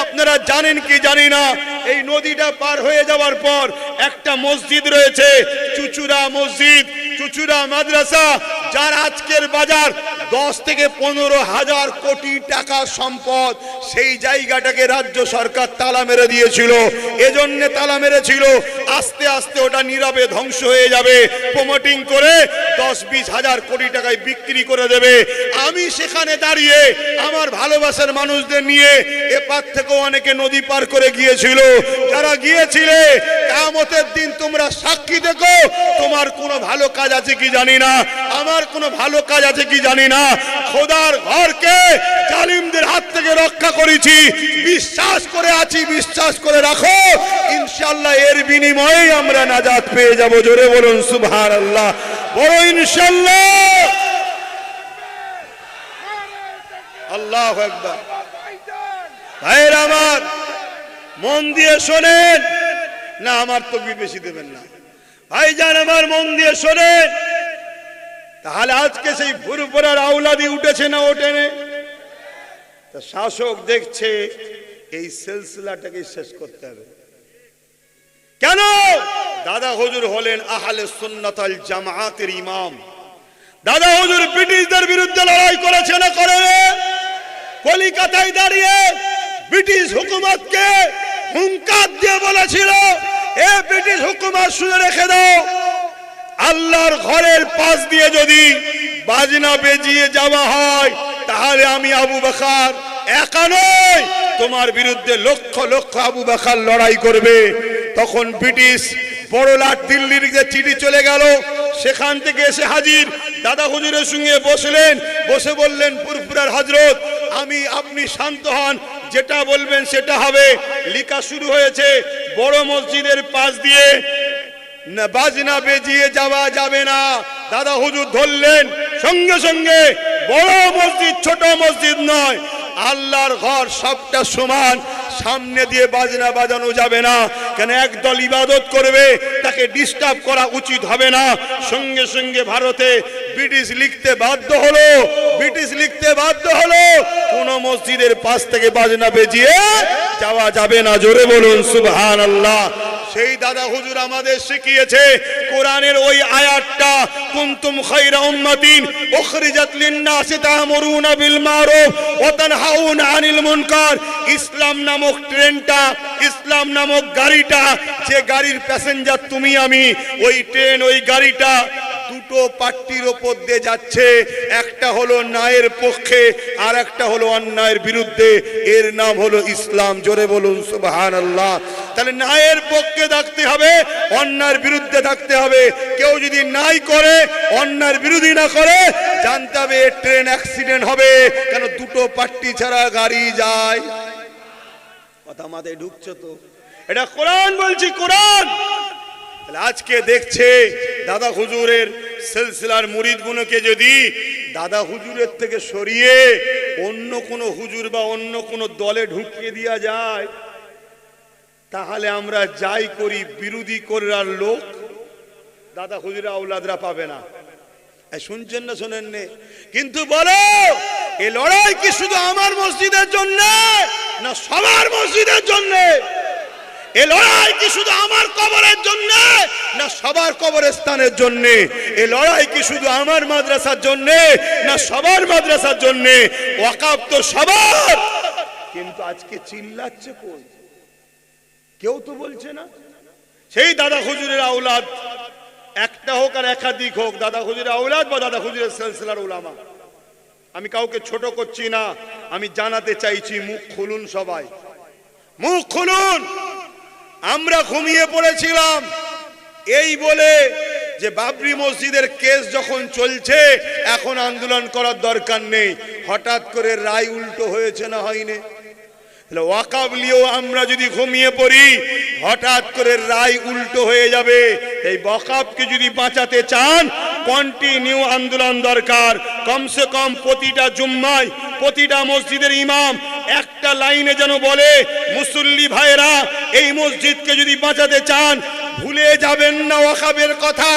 আপনারা জানেন কি জানি না, এই নদীটা পার হয়ে যাওয়ার পর একটা মসজিদ রয়েছে, চুচুড়া মসজিদ, চুচুড়া মাদ্রাসা, যার আজকের বাজার 10 থেকে 15,000 কোটি টাকা সম্পদ। সেই জায়গাটাকে রাজ্য সরকার তালা মেরে দিয়েছিল। এজন্য তালা মেরেছিল, আস্তে আস্তে ওটা নীরবে ধ্বংস হয়ে যাবে, প্রমোটিং করে 10-20 হাজার কোটি টাকায় বিক্রি করে দেবে। আমি সেখানে দাঁড়িয়ে আমার ভালোবাসার মানুষদের নিয়ে এপার থেকেও অনেকে নদী পার করে গিয়েছিল। যারা গিয়েছিলে, কিয়ামতের দিন তোমরা সাক্ষী দেখো, তোমার কোনো ভালো কাজ আছে কি জানি না, আমার কোনো ভালো কাজ আছে কি জানি না, খোদার ঘরকে জালিমদের হাত থেকে রক্ষা করেছি, বিশ্বাস করে আছি, বিশ্বাস করে রাখো, ইনশাআল্লাহ এর বিনিময়ে আমরা নাজাত পেয়ে যাব। জোরে বলুন সুবহানাল্লাহ, বড় ইনশাআল্লাহ। আল্লাহু আকবার। ভাইরা আমার, মন দিয়ে শোনেন না, আমার তকবীর বেশি দেবেন না। ভাইজান আমার, মন দিয়ে শোনেন। তাহলে আজকে সেই ফুরফুরার আওলাদি উঠেছে না ওঠেনি? তা শাসক দেখছে এই সিলসিলাটাকে শেষ করতে হবে। কেন? দাদা হুজুর হলেন আহলে সুন্নাত ওয়াল জামাতের ইমাম। দাদা হুজুর ব্রিটিশদের বিরুদ্ধে লড়াই করেছে না করেনি? কলিকাতায় দাঁড়িয়ে ব্রিটিশ হুকুমতকে হুঙ্কার দিয়ে বলেছিল, এ ব্রিটিশ হুকুমত শুনে রেখে দাও, আল্লাহর ঘরের পাশ দিয়ে যদি বাজনা বেজিয়ে যাওয়া হয়, তাহলে আমি আবু বকর একা নই, তোমার বিরুদ্ধে লক্ষ লক্ষ আবু বকর লড়াই করবে। তখন ব্রিটিশ বড়লাট দিল্লির যে চিঠি চলে গেল, সেখান থেকে এসে হাজির দাদা হুজুরের সঙ্গে বসলেন, বসে বললেন, ফুরফুরার হযরত, আপনি শান্ত হন, যেটা বলবেন সেটা হবে। লিখা শুরু হয়েছে, বড় মসজিদের পাশ দিয়ে না বাজনা বেজিয়ে যাওয়া যাবে না। দাদা হুজুর ধরলেন, সঙ্গে সঙ্গে বড় মসজিদ ছোট মসজিদ নয়, আল্লাহর ঘর সবটা সমান, সামনে দিয়ে বাজনা বাজানো যাবে না। কেন? একদল ইবাদত করবে, তাকে ডিস্টার্ব করা উচিত হবে না। সঙ্গে সঙ্গে ভারতে ব্রিটিশ লিখতে বাধ্য হলো, কোন মসজিদের পাশ থেকে বাজনা বেজিয়ে যাওয়া যাবে না। জোরে বলুন সুবহানাল্লাহ। সেই দাদা হুজুর আমাদের শিখিয়েছে কোরআনের ওই আয়াতটা, কুনতুম খায়রা উম্মাতিন উখরিজাত লিন-নাসি তা'মুরুনা বিল মারুফ ওয়া তানহাউনা আনিল মুনকার। ইসলাম নামক ট্রেনটা, ইসলাম নামক গাড়িটা, যে গাড়ির প্যাসেঞ্জার তুমি আমি, ওই ট্রেন ওই গাড়িটা দুটো পাট্টির ওপর দিয়ে যাচ্ছে, একটা হলো ন্যায়ের পক্ষে আর একটা হলো অন্যায়ের বিরুদ্ধে। এর নাম হলো ইসলাম। জোরে বলুন সুবহানাল্লাহ। তাহলে ন্যায়ের পক্ষে থাকতে হবে, অন্যায়ের বিরুদ্ধে থাকতে হবে। কেউ যদি ন্যায় করে, অন্যায়ের বিরোধী না করে, জানতে হবে ট্রেন অ্যাক্সিডেন্ট হবে। কেন দুটো পাট্টি ছাড়া গাড়ি যায়? কথা মাথায় ঢুকছে তো? এটা কোরআন বলছি, কোরআন। আজকে দেখছে দাদা হুজুরের সিলসিলার মুরিদগুলোকে যদি দাদা হুজুরের থেকে সরিয়ে অন্য কোনো হুজুর বা অন্য কোনো দলে ঢুকিয়ে দেওয়া যায়, তাহলে আমরা যাই করি বিরোধী করার লোক দাদা হুজুরের আওলাদরা পাবে না। শুনছেন না শোনেন নে? কিন্তু বলো, এই লড়াই কি শুধু আমার মসজিদের জন্য না সবার মসজিদের জন্য? এই লড়াই কি শুধু আমার কবরের জন্য না সবার কবরস্থানের জন্য? এই লড়াই কি শুধু আমার মাদ্রাসার জন্য না সবার মাদ্রাসার জন্য? ওয়াকাফ তো সবার। কিন্তু আজকে চিল্লাচ্ছে কই? কেউ তো বলছে না। সেই দাদা হুজুরের আওলাদ, একটা হোক আর একাধিক হোক, দাদা হুজুরের আওলাদ বা দাদা হুজুরের সিলসিলার উলামা, আমি কাউকে ছোট করছি না, আমি জানাতে চাইছি, মুখ খুলুন সবাই, মুখ খুলুন। আমরা ঘুমিয়ে পড়েছিলাম এই বলে যে বাবরি মসজিদের কেস যখন চলছে এখন আন্দোলন করার দরকার নেই। হঠাৎ করে রায় উল্টো হয়েছে না হয়নি? ওয়াকাফ নিয়েও আমরা যদি ঘুমিয়ে পড়ি, হঠাৎ করে রায় উল্টো হয়ে যাবে। এই ওয়াকাফকে যদি বাঁচাতে চান, কন্টিনিউ আন্দোলন দরকার। কমসে কম প্রতিটা জুম্মায় প্রতিটা মসজিদের ইমাম একটা লাইনে যেন বলে, মুসল্লি ভাইরা এই মসজিদকে যদি বাঁচাতে চান ভুলে যাবেন না ওয়াকাফের কথা।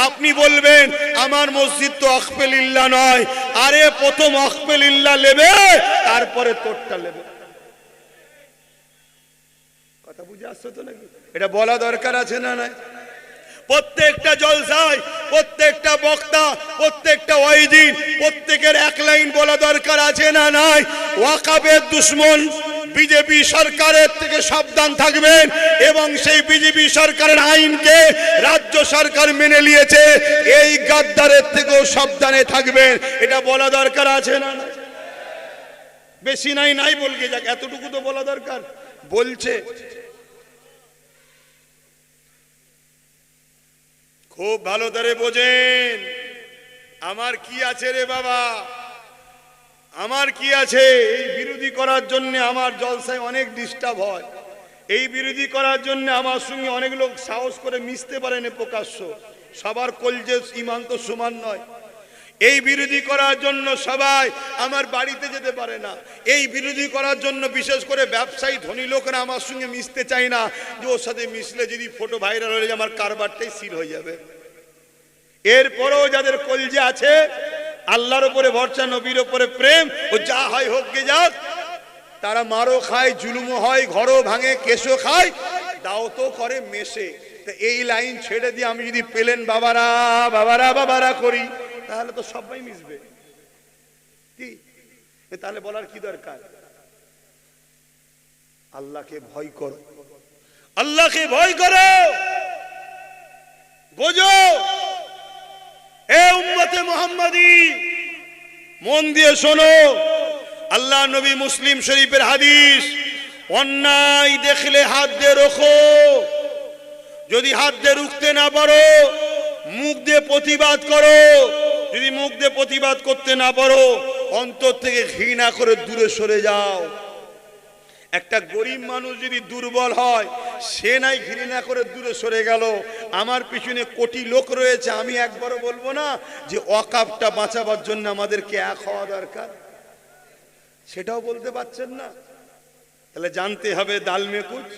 আপনি বলবেন আমার মসজিদ তো ওয়াকফে লিল্লাহ নয়, আরে প্রথম ওয়াকফে লিল্লাহ নেবে, তারপরে তোরটা নেবে। কথা বুঝে আসছে তো নাকি? এটা বলা দরকার আছে না নাই? প্রত্যেকটা জলসায়, প্রত্যেকটা বক্তা, প্রত্যেকটা ওয়াইজিন, প্রত্যেকের এক লাইন বলা দরকার আছে না নাই? ওয়াকাফের দুশমন বিজেপি সরকারের থেকে সাবধান থাকবেন, এবং সেই বিজেপি সরকারের আইনকে রাজ্য সরকার মেনে নিয়েছে, এই গাদ্দারের থেকেও সাবধানে থাকবেন। এটা বলা দরকার আছে না? বেশি নাই নাই বলকে যাক, এতটুকু তো বলা দরকার। বলছে খুব ভালো করে বোঝেন, আমার কি আছে রে বাবা, আমার কি আছে? এই বিরোধী করার জন্য আমার জলসায় অনেক ডিস্টার্ব হয়, এই বিরোধী করার জন্য আমার সঙ্গে অনেক লোক সাহস করে মিশতে পারে না প্রকাশ্য। সবার কলজে ইমান তো সমান নয়। এই বিরোধী করার জন্য সবাই আমার বাড়িতে যেতে পারে না। এই বিরোধী করার জন্য বিশেষ করে ব্যবসায়ী ধনী লোকেরা আমার সঙ্গে মিশতে চায় না, যে ওর সাথে মিশলে যদি ফটো ভাইরাল হয়ে যায় আমার কারবারটাই সিল হয়ে যাবে। এরপরেও যাদের কলজে আছে, আল্লাহর উপরে ভরসা, নবীর উপরে প্রেম, ও যা হয় হোক গে যাক, তারা মারও খায়, জুলুমও হয়, ঘরও ভাঙে, কেশও খায়, দাওতো করে মেশে। এই লাইন ছেড়ে দিয়ে আমি যদি পেলেন বাবারা বাবারা বাবারা করি, তাহলে তো সবাই মিশবে। কি তাহলে বলার কি দরকার? আল্লাহকে ভয় করো, আল্লাহকে ভয় করো। বোঝো এ উম্মতে মুহাম্মাদি, মন দিয়ে শোনো, আল্লাহ নবী মুসলিম শরীফের হাদিস, অন্যায় দেখলে হাত দিয়ে রোখো, যদি হাত দিয়ে রুখতে না পারো মুখ দিয়ে প্রতিবাদ করো, যদি মুখ দিয়ে প্রতিবাদ করতে না পারো অন্তর থেকে ঘৃণা করে দূরে সরে যাও। একটা গরিব মানুষ যদি দুর্বল হয়, সে নাই ঘৃণা করে দূরে সরে গেল, আমার পিছনে কোটি লোক রয়েছে, আমি একবারও বলবো না যে ওয়াকাফটা বাঁচাবার জন্য আমাদেরকে এক হওয়া দরকার? সেটাও বলতে পারছেন না। তাহলে জানতে হবে দাল মে কুছ।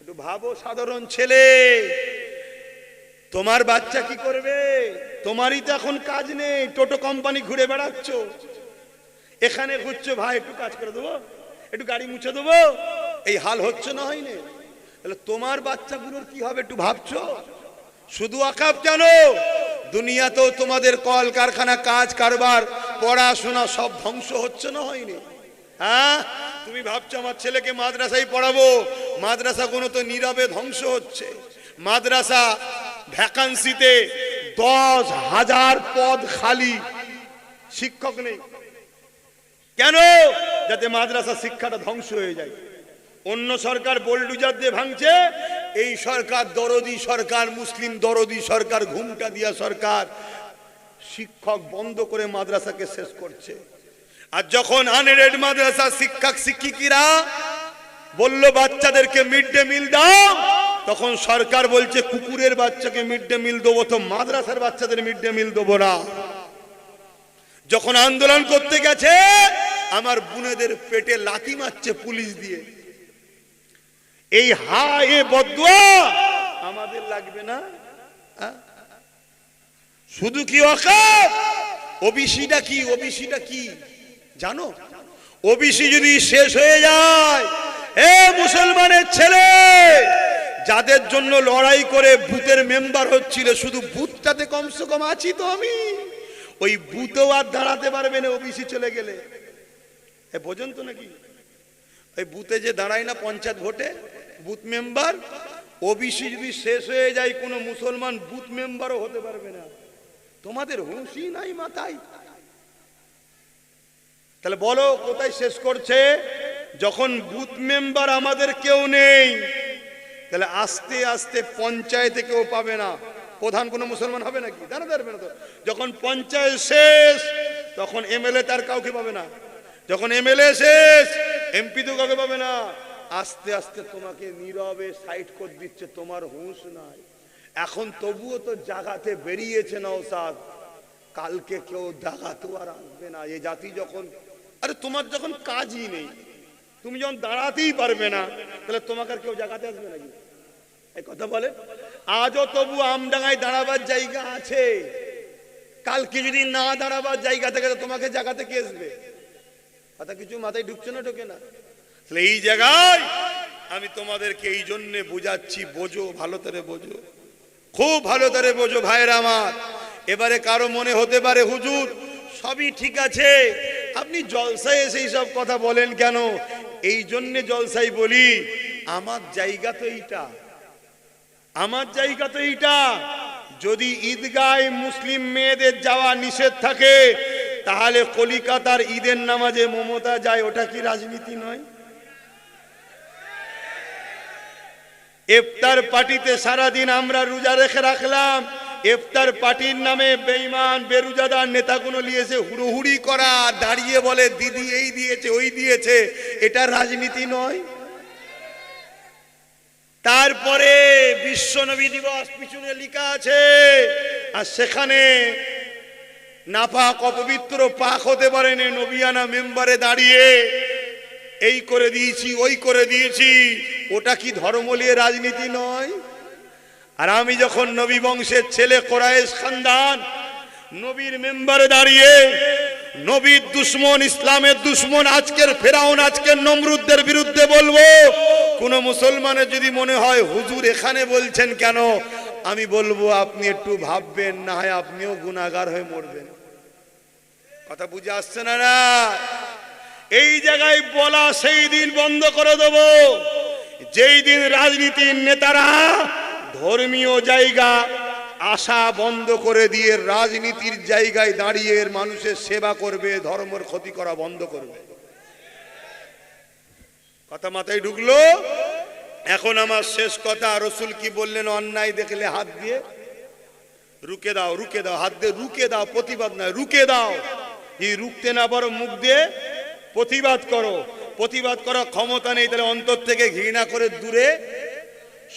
একটু ভাবো, সাধারণ ছেলে, তোমার বাচ্চা কি করবে? তোমারই তো এখন কাজ নেই, টোটো কোম্পানি ঘুরে বেড়াচ্ছ, এখানে ঘুরছো, ভাই একটু কাজ করে দেবো, একটু গাড়ি মুছে দেবো, এই হাল হচ্ছে না হয়নি? তাহলে তোমার বাচ্চাগুলোর কি হবে একটু ভাবছো? শুধু ওয়াকফ জানো, দুনিয়াতেও তোমাদের কল কারখানা কাজ কারবার পড়াশোনা সব ধ্বংস হচ্ছে না হয়নি? হ্যাঁ, তুমি ভাবছো আমার ছেলেকে মাদ্রাসায় পড়াবো, মাদ্রাসাগুলো তো নীরবে ধ্বংস হচ্ছে। মাদ্রাসা ভ্যাকান্সিতে 10,000 পদ খালি, শিক্ষক নেই। কেন? যাতে মাদ্রাসা শিক্ষাটা ধ্বংস হয়ে যায়। অন্য সরকার বোলডুজার দিয়ে ভাঙছে, এই সরকার দরদি সরকার, মুসলিম দরদি সরকার, ঘুমটা দিয়া সরকার শিক্ষক বন্ধ করে মাদ্রাসাকে শেষ করছে। আর যখন আনএডেড মাদ্রাসা শিক্ষক শিক্ষিকারা বলল বাচ্চাদেরকে মিড ডে মিল দাও, তখন সরকার বলছে কুকুরের বাচ্চাকে মিড ডে মিল দেবো, তো মাদ্রাসার বাচ্চাদের মিড ডে মিল দেবো না। যখন আন্দোলন করতে গেছে আমার বোনেদের পেটে লাথি মারছে পুলিশ দিয়ে। এই হা এ বদদুয়া আমাদের লাগবে না? শুধু কি ওয়াকফ? ওবিসিটা কি? ওবিসিটা কি জানো? ওবিসি যদি শেষ হয়ে যায়, এ মুসলমানের ছেলে, যাদের জন্য লড়াই করে বুথের মেম্বার হচ্ছিল, শুধু বুথটাতে কমসে কম আছি তো আমি, ওই বুথেও আর দাঁড়াতে পারবে না ওবিসি চলে গেলে। এ বোঝেন তো নাকি? ওই বুথে যে দাঁড়ায় না পঞ্চায়েত ভোটে বুথ মেম্বার, ওবিসি যদি শেষ হয়ে যায় কোনো মুসলমান বুথ মেম্বারও হতে পারবে না। তোমাদের হুঁশই নাই মাথায়? তাহলে বলো কোথায় শেষ করছে? যখন বুথ মেম্বার আমাদের কেউ নেই, তাহলে আস্তে আস্তে পঞ্চায়েতে কেউ পাবে না, প্রধান কোনো মুসলমান হবে নাকি? দাঁড়াবে না তো। যখন পঞ্চায়েত শেষ তখন এমএলএ তার কাউকে পাবে না, যখন এমএলএ শেষ এমপি তো কাউকে পাবে না। আস্তে আস্তে তোমাকে নীরবে সাইড করে দিচ্ছে, তোমার হুঁশ নাই। এখন তবুও তো জাগাতে বেরিয়েছে নওশাদ, কালকে কেউ জাগাতেও আর আসবে না। এই জাতি যখন, আরে তোমার যখন কাজই নেই, তুমি যখন দাঁড়াতেই পারবে না, তাহলে তোমাকে আর কেউ জাগাতে আসবে নাকি? এই কথা বলে। আজও তবু আমডাঙ্গায় দাঁড়াবার জায়গা আছে, কালকে যদি না দাঁড়াবার জায়গা থাকে তোমাকে জাগাতে কে আসবে? কথা কিছু মাথায় ঢুকছে না, ঢোকে না? এই জায়গায় আমি তোমাদেরকে এই জন্য বুঝাচ্ছি, বোঝো, ভালো করে বোঝো, খুব ভালো করে বোঝো ভাইরা আমার। এবারে কারো মনে হতে পারে হুজুর সবই ঠিক আছে, আপনি জলসায় এসে সব কথা বলেন কেন? এই জন্য জলসায় বলি, আমার জায়গা তো এইটা, আমার জায়গা তো এইটা। যদি ঈদগায় মুসলিম মেয়েদের যাওয়া নিষেধ থাকে, তাহলে কলিকাতার ঈদের নামাজে মমতা যায়, ওটা কি রাজনীতি নয়? ইফতার পার্টিতে সারাদিন আমরা রোজা রেখে রাখলাম, ইফতার পার্টির নামে বেঈমান বেরুজাদার নেতাগুলো নিয়েছে হুড়োহুড়ি করা, দাঁড়িয়ে বলে দিদি এই দিয়েছে ওই দিয়েছে, এটা রাজনীতি নয়? তারপরে বিশ্ব নবী দিবস পিছনে লেখা আছে, আর সেখানে নাপাক অপবিত্র পাক হতে পারেন নবিয়ানা মেম্বারে দাঁড়িয়ে এই করে দিয়েছি ওই করে দিয়েছি, ওটা কি ধর্ম নিয়ে রাজনীতি নয়? আর আমি যখন নবী বংশের ছেলে কোরাইশ খানদান নবীর মেম্বারে দাঁড়িয়ে নবীর দুশ্মন, ইসলামের দুশ্মন, আজকের ফেরাউন, আজকের নমরুদদের বিরুদ্ধে বলবো, কোন মুসলমানের যদি মনে হয় হুজুর এখানে বলছেন কেন, আমি বলবো আপনি একটু ভাববেন, না হয় আপনিও গুনাহগার হয়ে মরবেন। কথা বুঝে আসছে না? না, এই জায়গায় বলা সেই দিন বন্ধ করে দেব যেই দিন রাজনীতির নেতারা ধর্মীয় জায়গা আশা বন্ধ করে দিয়ে রাজনীতির জায়গায় দাঁড়িয়ে মানুষের সেবা করবে, ধর্মের ক্ষতি করা বন্ধ করবে। কথা মাথায় ঢুকলো? এখন আমার শেষ কথা, রসুল কি বললেন? অন্যায় দেখলে হাত দিয়ে রুকে দাও, রুকে দাও, হাত দিয়ে রুকে দাও, প্রতিবাদ নয়, রুকে দাও। এই রুখতে না পারো মুখ দিয়ে প্রতিবাদ করো। প্রতিবাদ করার ক্ষমতা নেই, তাহলে অন্তর থেকে ঘৃণা করে দূরে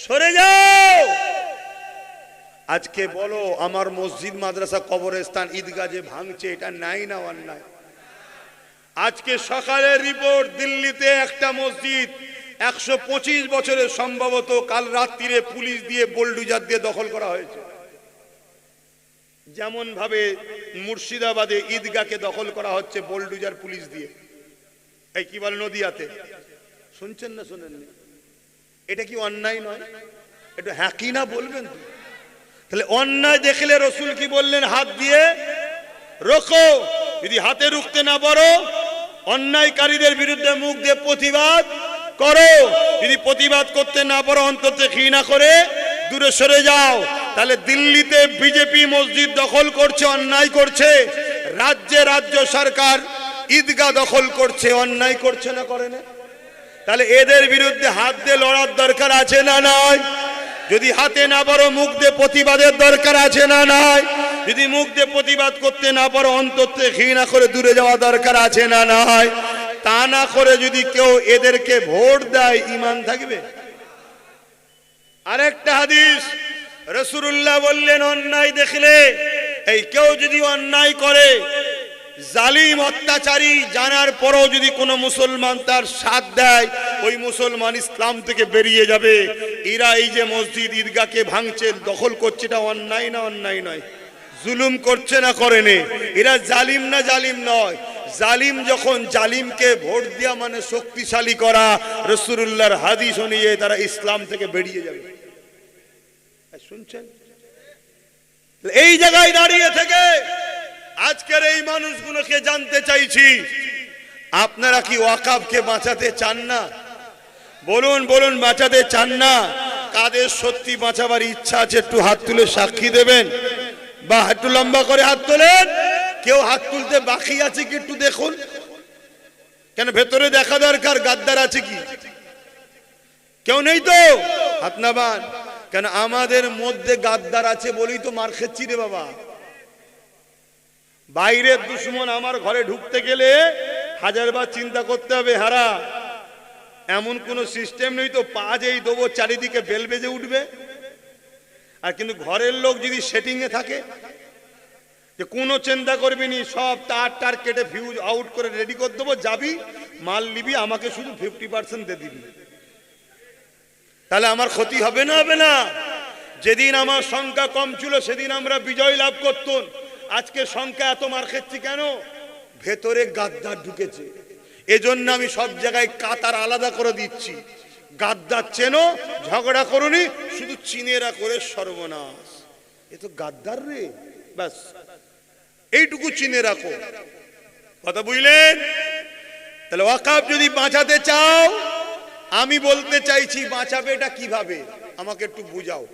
সরে যাও। আজকে বলো আমার মসজিদ মাদ্রাসা কবরস্থান ঈদগাহ যে ভাঙছে, এটা নাই না অন্যায়? আজকে সকালের রিপোর্ট, দিল্লিতে একটা মসজিদ 125 বছরের সম্ভবত কাল রাত্রিরে পুলিশ দিয়ে বোলডুজার দিয়ে দখল করা হয়েছে। যেমন ভাবে মুর্শিদাবাদে ঈদগাহকে দখল করা হচ্ছে বোলডুজার পুলিশ দিয়ে, এই কি বলে নদিয়াতে, শুনছেন না শোনেননি? এটা কি অন্যায় নয়? একটু হ্যাঁ কি না বলবেন তো। তাহলে অন্যায় দেখলে রসুল কি বললেন? হাত দিয়ে রোখো। যদি হাতে রুখতে না পারো, অন্যায়কারীদের বিরুদ্ধে মুখ দিয়ে প্রতিবাদ করো। যদি প্রতিবাদ করতে না পারো, অন্তত ঘৃণা করে দূরে সরে যাও। তাহলে দিল্লিতে বিজেপি মসজিদ দখল করছে, অন্যায় করছে। রাজ্যে রাজ্য সরকার ঈদগাহ দখল করছে, অন্যায় করছে না করে না? তাহলে এদের বিরুদ্ধে হাত দিয়ে লড়ার দরকার আছে না নাই? যদি হাতে না পারো, মুখ দিয়ে প্রতিবাদের দরকার আছে না নাই? যদি মুখ দিয়ে প্রতিবাদ করতে না পারো, অন্তত ঘৃণা করে দূরে যাওয়া দরকার আছে না নাই? তা না করে যদি কেউ এদেরকে ভোট দেয়, ঈমান থাকবে? আরেকটা হাদিস রাসূলুল্লাহ বললেন, অন্যায় দেখলে, এই কেউ যদি অন্যায় করে, জালিম অত্যাচারী জানার পরও যদি কোনো মুসলমান তার সাথ দেয়, ওই মুসলমান ইসলাম থেকে বেরিয়ে যাবে। এরা এই যে মসজিদ ঈদগাহকে ভাঙছে, দখল করছে, এটা অন্যায় না অন্যায় নয়? জুলুম করছে না করেনি? এরা জালিম না জালিম নয়? জালিম যখন জালিমকে ভোট দেওয়া মানে শক্তিশালী করা, রাসূলুল্লাহর হাদিস অনুযায়ী তারা ইসলাম থেকে বেরিয়ে যাবে। শুনছেন? এই জায়গায় দাঁড়িয়ে থেকে আজকের এই মানুষগুলোকে জানতে চাইছি, আপনারা কি ওয়াকাফকে বাঁচাতে চান না? বলুন বলুন, বাঁচাতে চান না? কাদের সত্যি বাঁচাবার ইচ্ছা আছে একটু হাত তুলে সাক্ষী দেবেন, বা একটু লম্বা করে হাত তোলেন। কেউ হাত তুলতে বাকি আছে কি একটু দেখুন। কেন ভেতরে দেখা দরকার, গাদ্দার আছে কি? কেউ নেই তো? হাত নামান। কেন আমাদের মধ্যে গাদ্দার আছে বলেই তো মার খেচ্ছি রে বাবা। বাইরের দুশ্মন আমার ঘরে ঢুকতে গেলে হাজারবার চিন্তা করতে হবে। হারা এমন কোন সিস্টেম নেই তো, পা যেই দেবো চারিদিকে বেল বেজে উঠবে। আর কিন্তু ঘরের লোক যদি সেটিং এ থাকে, যে কোনো চিন্তা করবি নি, সব তার কেটে ফিউজ আউট করে রেডি করে দেবো, যাবি মাল নিবি, আমাকে শুধু 50% দিয়ে দিবি, তাহলে আমার ক্ষতি হবে না? হবে না? যেদিন আমার সংখ্যা কম ছিল সেদিন আমরা বিজয় লাভ করতাম। আজকে সংখ্যা এত মার খেচ্ছি কেন? ভেতরে গাদ্দার ঢুকেছে। এজন্য আমি সব জায়গায় কাতার আলাদা করে দিচ্ছি। গাদ্দার চেনো, ঝগড়া করুনি, শুধু চিনেরা করে সর্বনাশ। এ তো গাদ্দার রে, ব্যাস এইটুকু চিনে রাখো। কথা বুঝলেন? তাহলে ওয়াকাফ যদি বাঁচাতে চাও, আমি বলতে চাইছি বাঁচাবে এটা কিভাবে, আমাকে একটু বুঝাও।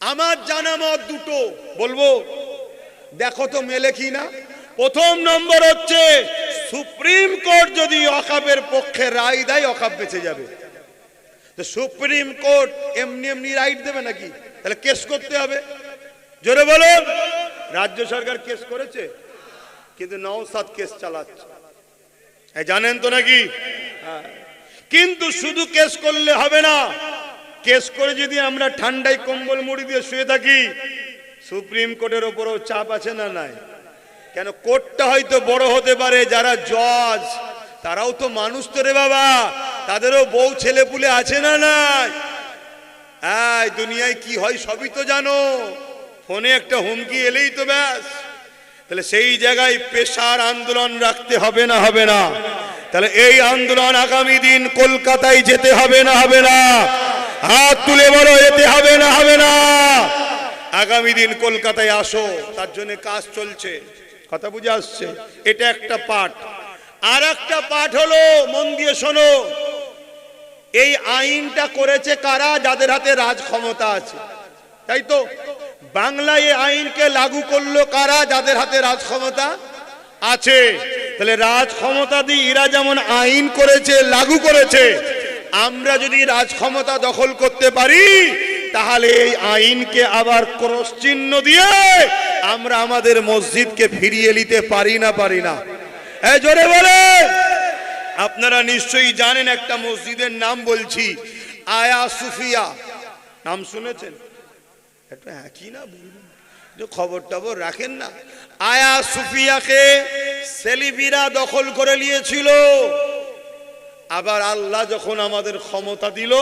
আমার জানা মত দুটো বলবো, দেখো তো মেলে কি না। প্রথম নম্বর হচ্ছে, সুপ্রিম কোর্ট যদি ওয়াকাফের পক্ষে রায় দেয়, ওয়াকাফ বেঁচে যাবে। তো সুপ্রিম কোর্ট এমনি এমনি রাইট দেবে নাকি? তাহলে কেস করতে হবে। জোরে বলুন। রাজ্য সরকার কেস করেছে, কিন্তু নওশাদ কেস চালাচ্ছে, জানেন তো নাকি? কিন্তু শুধু কেস করলে হবে না। কেস করে যদি আমরা ঠান্ডায় কম্বল মুড়ি দিয়ে শুয়ে থাকি, সুপ্রিম কোর্টের ওপরও চাপ আছে না নাই? কেন কোর্টটা হয়তো বড় হতে পারে, যারা জজ তারাও তো মানুষ তো রে বাবা, তাদেরও বউ ছেলে পুলে আছে না নাই? এই দুনিয়ায় কি হয় সবই তো জানো, ফোনে একটা হুমকি এলেই তো ব্যাস। তাহলে সেই জায়গায় পেশার আন্দোলন রাখতে হবে না? হবে না? তাহলে এই আন্দোলন আগামী দিন কলকাতায় যেতে হবে না? হবে না? হাত তুলে বলো, যেতে হবে না? হবে না? আগামী দিন কলকাতায় আসো, তার জন্য কাজ চলছে। কথা বুঝে আসছে? এটা একটা পাঠ। আর একটা পাঠ হলো, মন দিয়ে শোনো, এই আইনটা করেছে কারা? যাদের হাতে রাজ ক্ষমতা আছে, তাই তো? বাংলায় এই আইনকে লাগু করলো কারা? যাদের হাতে রাজ ক্ষমতা আছে। তাহলে রাজ ক্ষমতা দিয়ে এরা যেমন আইন করেছে, লাগু করেছে, আমরা যদি রাজ ক্ষমতা দখল করতে পারি, তাহলে এই আইনকে আবার ক্রস চিহ্ন দিয়ে আমরা আমাদের মসজিদকে ফিরিয়ে নিতে পারি না? পারি না? এই জোরে বলে। আপনারা নিশ্চয়ই জানেন একটা মসজিদের নাম বলছি, আয়া সুফিয়া। নাম শুনেছেন? একটা একই না, খবর টবর রাখেন না। আয়া সুফিয়াকে সেলিবিরা দখল করে নিয়েছিল। আবার আল্লাহ যখন আমাদের ক্ষমতা দিল,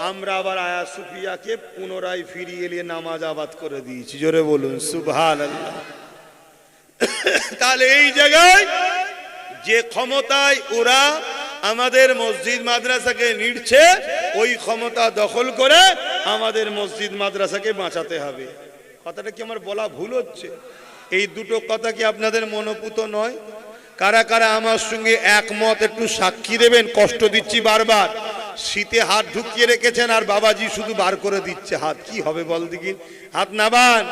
আমরা আবার আয়া সুফিয়াকে পুনরায় ফিরিয়ে নিয়ে নামাজ আবাদ করে দিয়েছি। জোরে বলুন সুবহানাল্লাহ। তাহলে এই জায়গায় যে ক্ষমতায় ওরা আমাদের মসজিদ মাদ্রাসাকে নিচ্ছে, ওই ক্ষমতা দখল করে আমাদের মসজিদ মাদ্রাসাকে বাঁচাতে হবে। কথাটা কি আমার বলা ভুল হচ্ছে? এই দুটো কথা কি আপনাদের মনোপুত নয়? কারা কারা আমার সঙ্গে একমত একটু সাক্ষী দেবেন? কষ্ট দিচ্ছি বারবার, শীতে হাত ঢুকিয়ে রেখেছেন আর বাবাজি শুধু বার করে দিচ্ছে হাত। কি হবে বল দেখি, হাত নাবান।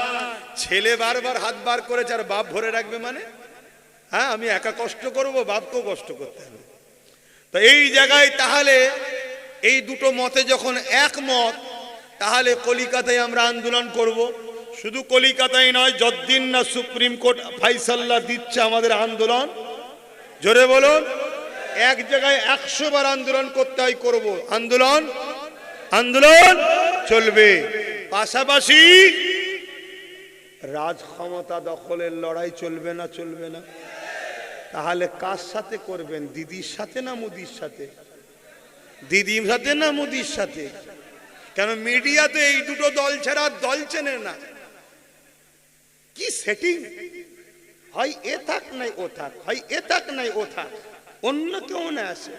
ছেলে বারবার হাত বার করেছে আর বাপ ভরে রাখবে মানে? হ্যাঁ, আমি একা কষ্ট করব, বাপকেও কষ্ট করতে হবে। তো এই জায়গায় তাহলে এই দুটো মতে যখন একমত, তাহলে কলিকাতায় আমরা আন্দোলন করব। শুধু কলিকাতায় নয়, যতদিন না সুপ্রিম কোর্ট ফাইসাল্লা দিচ্ছে আমাদের আন্দোলন, জোরে বলুন, এক জায়গায় 100 বার আন্দোলন করতে হয়, করব। আন্দোলন আন্দোলন চলবে। পাশাপাশি রাজ ক্ষমতা দখলের লড়াই চলবে না? চলবে না? তাহলে কার সাথে করবেন? দিদির সাথে না মোদির সাথে? দিদির সাথে না মোদির সাথে? কেন মিডিয়াতে এই দুটো দল ছাড়া দল চেনে না। কি সেটিং হয়, এ থাক নাই ও থাক, হয় এ থাক নাই ও থাক, অন্য কেউ না আসে।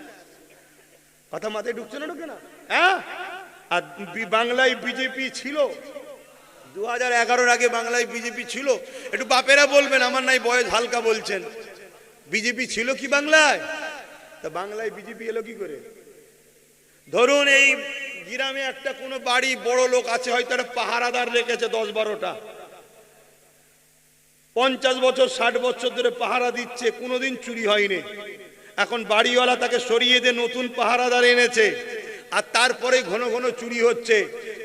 কথা মাথায় ঢুকছে না? ঢুকে না? হ্যাঁ। আর বাংলায় বিজেপি ছিল 2011-র আগে, বাংলায় বিজেপি ছিল। একটু বাপেরা বলবেন, আমার নাই বয়স, হালকা বলছেন। বিজেপি ছিল কি বাংলায়? তা বাংলায় বিজেপি এলো কি করে? ধরুন এই গ্রামে একটা কোনো বাড়ি বড় লোক আছে, হয়তো একটা পাহারাদার রেখেছে 10-12টা, 50 বছর 60 বছর ধরে পাহারা দিচ্ছে, কোনোদিন চুরি হয়নি। এখন বাড়িওয়ালা তাকে সরিয়ে দিয়ে নতুন পাহারাদার এনেছে, আর তারপরে ঘন ঘন চুরি হচ্ছে।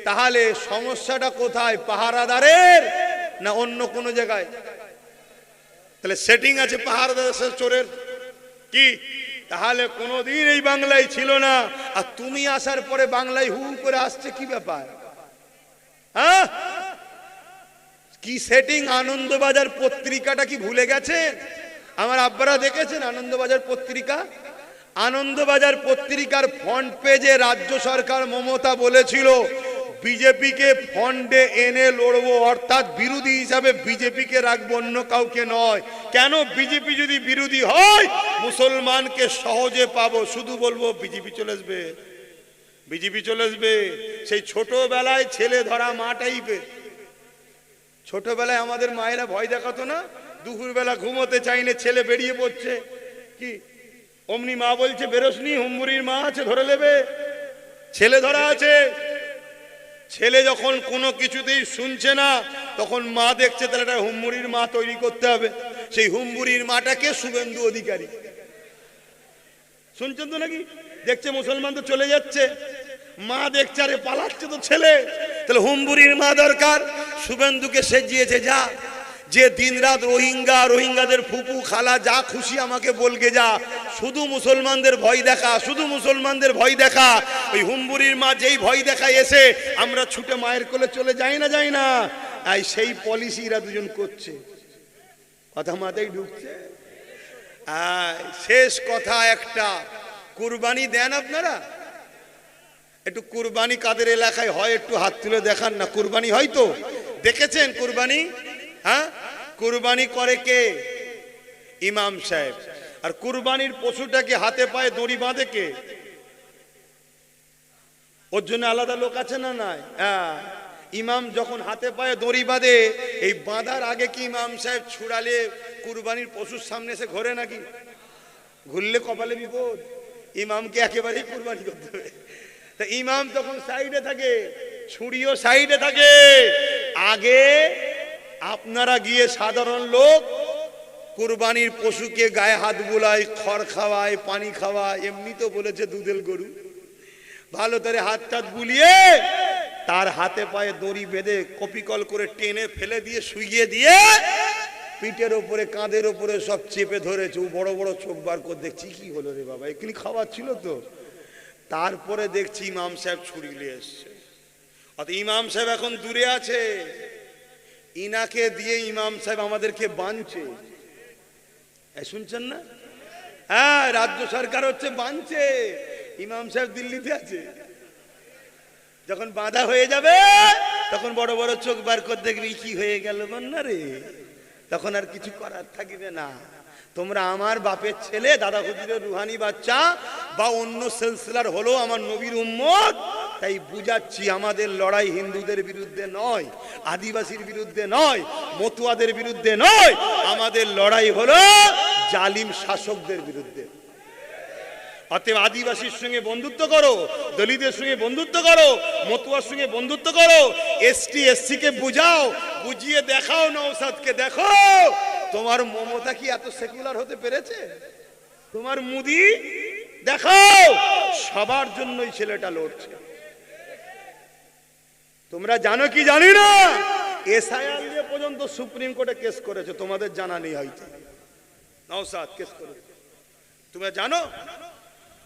তাহলে সমস্যাটা কোথায়? পাহারাদারের না অন্য কোনো জায়গায়? তাহলে সেটিং আছে পাহারাদার চোরের কি? তাহলে কোনোদিন এই বাংলায় ছিল না, আর তুমি আসার পরে বাংলায় হু করে আসছে, কি ব্যাপার? হ্যাঁ, কি সেটিং? আনন্দবাজার পত্রিকাটা কি ভুলে গেছেন? আমার আব্বারা দেখেছেন আনন্দবাজার পত্রিকা? আনন্দবাজার পত্রিকার ফ্রন্ট পেজে রাজ্য সরকার মমতা বলেছিল বিজেপিকে ফন্ডে এনে লড়বো, অর্থাৎ বিরোধী হিসাবে বিজেপিকে রাখবো, অন্য কাউকে নয়। কেন? বিজেপি যদি বিরোধী হয় মুসলমানকে সহজে পাবো, শুধু বলবো বিজেপি চলে আসবে, বিজেপি চলে আসবে। সেই ছোটবেলায় ছেলে ধরা মা টাইপের। ছোটবেলায় আমাদের মায়েরা ভয় দেখাতো না? দুপুরবেলা ঘুমোতে চাইলে ছেলে বেরিয়ে পড়ছে, কি অমনি মা বলছে বেরোসনি, হুম্বুরির মা আছে ধরে নেবে, ছেলে ধরা আছে। ছেলে যখন কোনো কিছুতেই শুনছে না, তখন মা দেখছে তাহলে একটা হুম্বুরির মা তৈরি করতে হবে। সেই হুম্বুরির মাটাকে শুভেন্দু অধিকারী। শুনছেন তো নাকি? দেখছে মুসলমান তো চলে যাচ্ছে, মা দেখছে আরে পালাচ্ছে তো ছেলে, তাহলে হুম্বুরির মা দরকার। শুভেন্দুকে সেজিয়েছে, যা যে দিনরাত রোহিঙ্গাদের ফুপু খালা যা খুশি আমাকে বলকে যা, শুধু মুসলমানদের ভয় দেখা, শুধু মুসলমানদের ভয় দেখা। ওই হুম্বুরির মা যেই ভয় দেখা এসে আমরা ছুটে মায়ের কোলে চলে যাই না, যাই না। এই সেই পলিসি এরা দুজন করছে। কথা মাথায় ঢুকছে? শেষ কথা একটা, কুরবানি দেন আপনারা? একটু কুরবানি কাদের এলাকায় হয় একটু হাত তুলে দেখান না। কুরবানি হয় তো? দেখেছেন কুরবানি? হ্যাঁ, কুরবানি করে কে? ইমাম সাহেব। আর কুরবানির পশুটাকে হাতে পায়ে দড়ি বাঁধে কে? ওর জন্য আলাদা লোক আছে না? নাই। হ্যাঁ, ইমাম যখন হাতে পায়ে দড়ি বাঁধে, এই বাঁধার আগে কি ইমাম সাহেব ছুড়ালে কুরবানির পশুর সামনে এসে ঘোরে নাকি? ঘুরলে কপালে বিপদ। ইমামকে একেবারেই কুরবানি করতে হবে। তা ইমাম তখন সাইডে থাকে, ছুরিও সাইডে থাকে। আগে আপনারা গিয়ে সাধারণ লোক কুরবানির পশুকে গায়ে হাত বুলায়, খড় খাওয়ায়, পানি খাওয়ায়। এমনি তো বলেছে দুধের গরু, ভালো করে হাত টাত বুলিয়ে তার হাতে পায়ে দড়ি বেঁধে কপিকল করে টেনে ফেলে দিয়ে শুইয়ে দিয়ে পিঠের ওপরে কাঁধের ওপরে সব চেপে ধরেছে। ও বড় বড় চোখ বার করে দেখছি, কি হলো রে বাবা, এখানে খাবার ছিল তো। তারপরে দেখছি ইমাম সাহেব ছুরি নিয়ে এসছে। অত ইমাম সাহেব এখন দূরে আছে, ইনাকে দিয়ে ইমাম সাহেব আমাদেরকে বাঁধছে। শুনছেন না? হ্যাঁ, রাজ্য সরকার হচ্ছে বাঁধছে, ইমাম সাহেব দিল্লিতে আছে। যখন বাঁধা হয়ে যাবে তখন বড় বড় চোখ বার করে দেখবি কি হয়ে গেল বন্যা রে, তখন আর কিছু করার থাকবে না। তোমরা আমার বাপের ছেলে, দাদা হুজুরের রুহানি বাচ্চা বা অন্য সিলসিলার হলো আমার নবীর উম্মত, তাই বুঝাচ্ছি আমাদের লড়াই হিন্দুদের বিরুদ্ধে নয়, আদিবাসীর বিরুদ্ধে নয়, মতুয়াদের বিরুদ্ধে নয়, আমাদের লড়াই হলো জালিম শাসকদের বিরুদ্ধে। অতএব আদিবাসীর সঙ্গে বন্ধুত্ব করো, দলিতের সঙ্গে বন্ধুত্ব করো, মতুয়ার সঙ্গে বন্ধুত্ব করো, এসটি এসসি কে বুঝাও, বুঝিয়ে দেখাও, নওশাদকে দেখো তোমার মমতা কি এত সেকুলার হতে পেরেছে? তোমার মুদি দেখাও, সবার জন্যই ছেলেটা লড়ছে। তোমরা জানো কি জানি না, এসআইআর নিয়ে পর্যন্ত সুপ্রিম কোর্টে কেস করেছে, তোমাদের জানা নেই হয়তো। নওশাদ কেস করেছে, তোমরা জানো?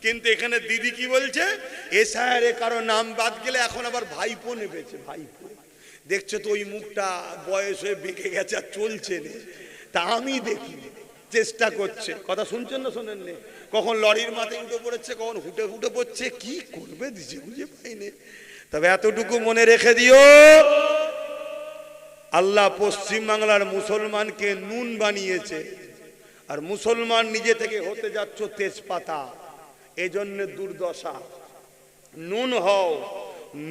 কিন্তু এখানে দিদি কি বলছে, এসআইআর এ কারো নাম বাদ গেলে এখন আবার ভাইপো নেবেছে। ভাইপো দেখছো তো ওই মুখটা বয়স হয়ে বেঁকে গেছে আর চলছে না, তা আমি দেখি চেষ্টা করছে। কথা শুনছেন না শোনেন নে? কখন লরির মাথায় উঠে পড়েছে, কখন হুটে হুটে পড়ছে, কি করবে দিছে বুঝে পাইনি। তবে এতটুকু মনে রেখে দিও, আল্লাহ পশ্চিম বাংলার মুসলমানকে নুন বানিয়েছে, আর মুসলমান নিজে থেকে হতে যাচ্ছ তেজপাতা। এজন্য দুর্দশা। নুন হও।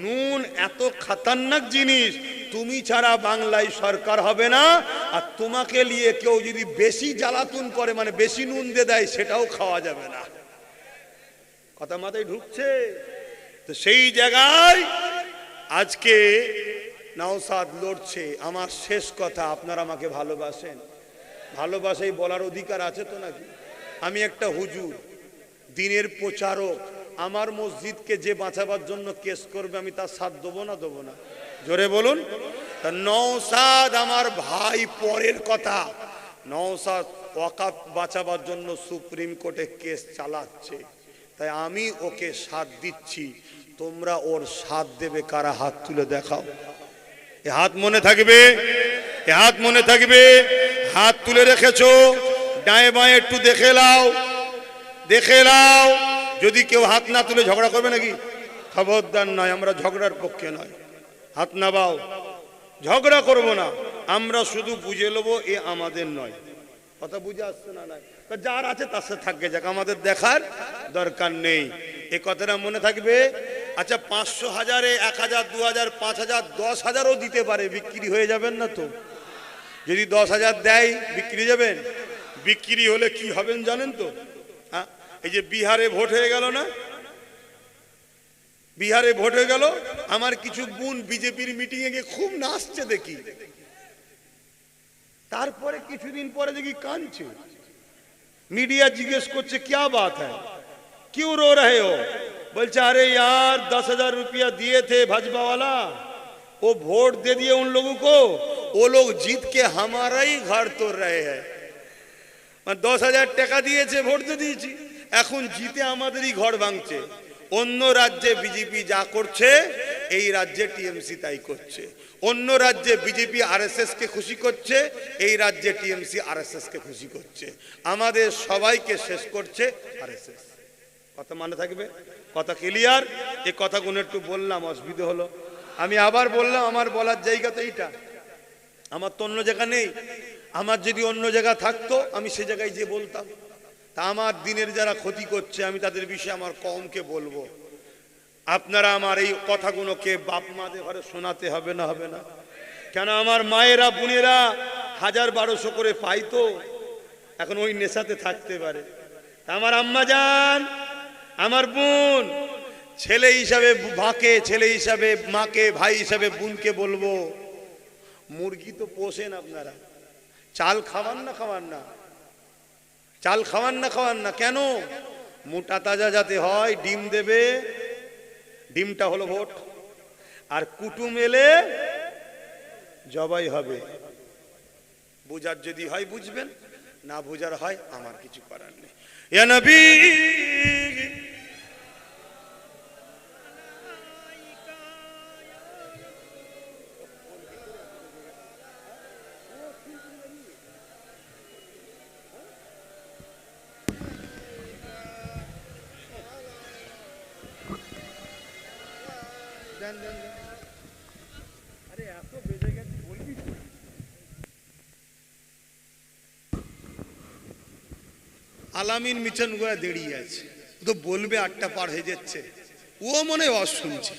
নুন এত খতরনাক জিনিস, তুমি ছাড়া বাংলায় সরকার হবে না, আর তোমাকে নিয়ে কেউ যদি বেশি জ্বালাতন করে, মানে বেশি নুন দিয়ে দেয়, সেটাও খাওয়া যাবে না। কথা মাথায় ঢুকছে তো? সেই জায়গায় আজকে নওশাদ লড়ছে। আমার শেষ কথা, আপনারা আমাকে ভালোবাসেন, ভালোবাসাই বলার অধিকার আছে তো নাকি? আমি একটা হুজুর, দিনের প্রচারক, আমার মসজিদকে যে বাঁচাবার জন্য কেস করবে, আমি তার সাথ দেবো না? দেবো না? জোরে বলুন। তা নওশাদ আমার ভাই, পরের কথা। নওশাদ ওয়াকাফ বাঁচাবার জন্য সুপ্রিম কোর্টে কেস চালাচ্ছে, তাই আমি ওকে সাথ দিচ্ছি। তোমরা ওর সাথ দেবে কারা? হাত তুলে দেখাও। এ হাত মনে থাকবে, এ হাত মনে থাকবে। হাত তুলে রেখেছো, ডায়ে বাঁয়ে একটু দেখে নাও, দেখে নাও। যদি কেউ হাত না তুলে ঝগড়া করবে নাকি? খবরদার নয়, আমরা ঝগড়ার পক্ষে নয়। হাত নামাও, ঝগড়া করব না, আমরা শুধু বুঝে নেবো এ আমাদের নয়। কথা বুঝে আসছে না? নাই, যার আছে তার সাথে থাকবে, যাক, আমাদের দেখার দরকার নেই। এ কথাটা মনে থাকবে। আচ্ছা, 500, 1000, 1000, 2000, 5000, 10,000ও দিতে পারে, বিক্রি হয়ে যাবেন না তো? যদি 10,000 দেয়, বিক্রি যাবেন? বিক্রি হলে কি হবেন জানেন তো? হ্যাঁ, এই যে বিহারে ভোট হয়ে গেল না, বিহারে ভোট হয়ে গেল, আমার কিছু বোন বিজেপির মিটিং এ গিয়ে খুব নাচছে দেখি, তারপরে কিছুদিন পরে দেখি কাঁদছে। मीडिया जिज्ञेस করছে क्या बात है, क्यों रो रहे हो? बोलছে अरे यार 10,000 रुपया दिए थे भाजपा वाला, वो वोट दे दिए उन लोगों को, वो लोग जीत के हमारा ही घर तोड़ रहे हैं। 10,000 টাকা দিয়েছে, ভোট দিয়ে দিয়েছি, এখন জিতে আমাদেরই ঘর ভাঙছে। অন্য রাজ্যে বিজেপি যা করছে, এই রাজ্যে টিএমসি তাই করছে। অন্য রাজ্যে বিজেপি আরএসএস কে খুশি করছে, এই রাজ্যে টিএমসি আরএসএস কে খুশি করছে। আমাদের সবাইকে শেষ করছে আরএসএস। কথা মানে থাকবে? কথা ক্লিয়ার? এই কথাগুলো একটু বললাম, অসুবিধা হলো? আমি আবার বললাম, আমার বলার জায়গা তো এইটা, আমার তো অন্য জায়গা নেই। আমার যদি অন্য জায়গা থাকতো, আমি সে জায়গায় যে বলতাম। তা আমার দিনের যারা ক্ষতি করছে, আমি তাদের বিষয়ে আমার কমকে বলবো। আপনারা আমার এই কথাগুলোকে বাপ মাদের ঘরে শোনাতে হবে না? হবে না কেন? আমার মায়েরা বোনেরা 1000-1200 করে পাইতো, এখন ওই নেশাতে থাকতে পারে। আমার আম্মা জান, আমার বোন, ছেলে হিসাবে ভাকে, ছেলে হিসাবে মাকে, ভাই হিসাবে বোনকে বলবো, মুরগি তো পোষেন আপনারা, চাল খাওয়ান না? খাওয়ান না? চাল খাওয়ান না? খাওয়ান না? কেন? মোটা তাজা যাতে হয়, ডিম দেবে, ডিমটা হলো ভোট। আর কুটুম এলে জবাই হবে। বুঝার যদি হয় বুঝবেন, না বুঝার হয় আমার কিছু করার নেই। ইয়া নবী, আরে এত বেজে গেছে বলবি? আলামিন মিছন গোয়া দাঁড়িয়ে আছে, ও তো বলবে 8টা পার হয়ে যাচ্ছে, ও মনে হয় শুনছে।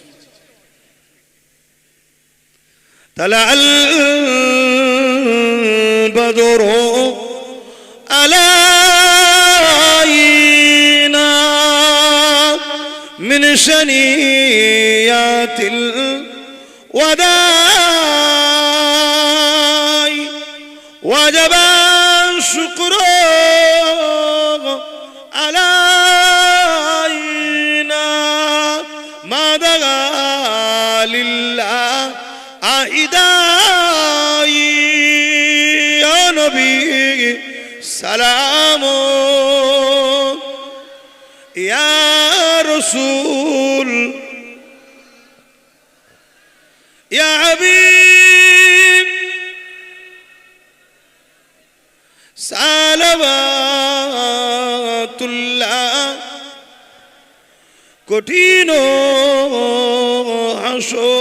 طلع البدر علينا من شنيات الوداع وجب الشكر علينا ما دعا لله عائداي يا نبي سلام يا رسول يا حبيب صلوات الله কঠিন হাসো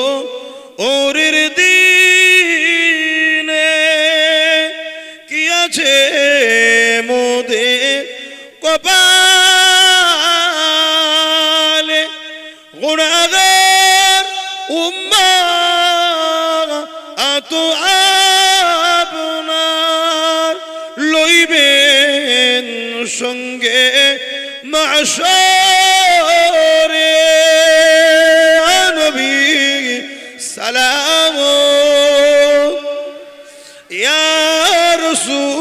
ওরের দিনে কি আছে মোদের কপালে গুনাহগার উম্মাহ আত আপনার লইবেন সঙ্গে মাশরে নবী সালাম ইয়া রাসূল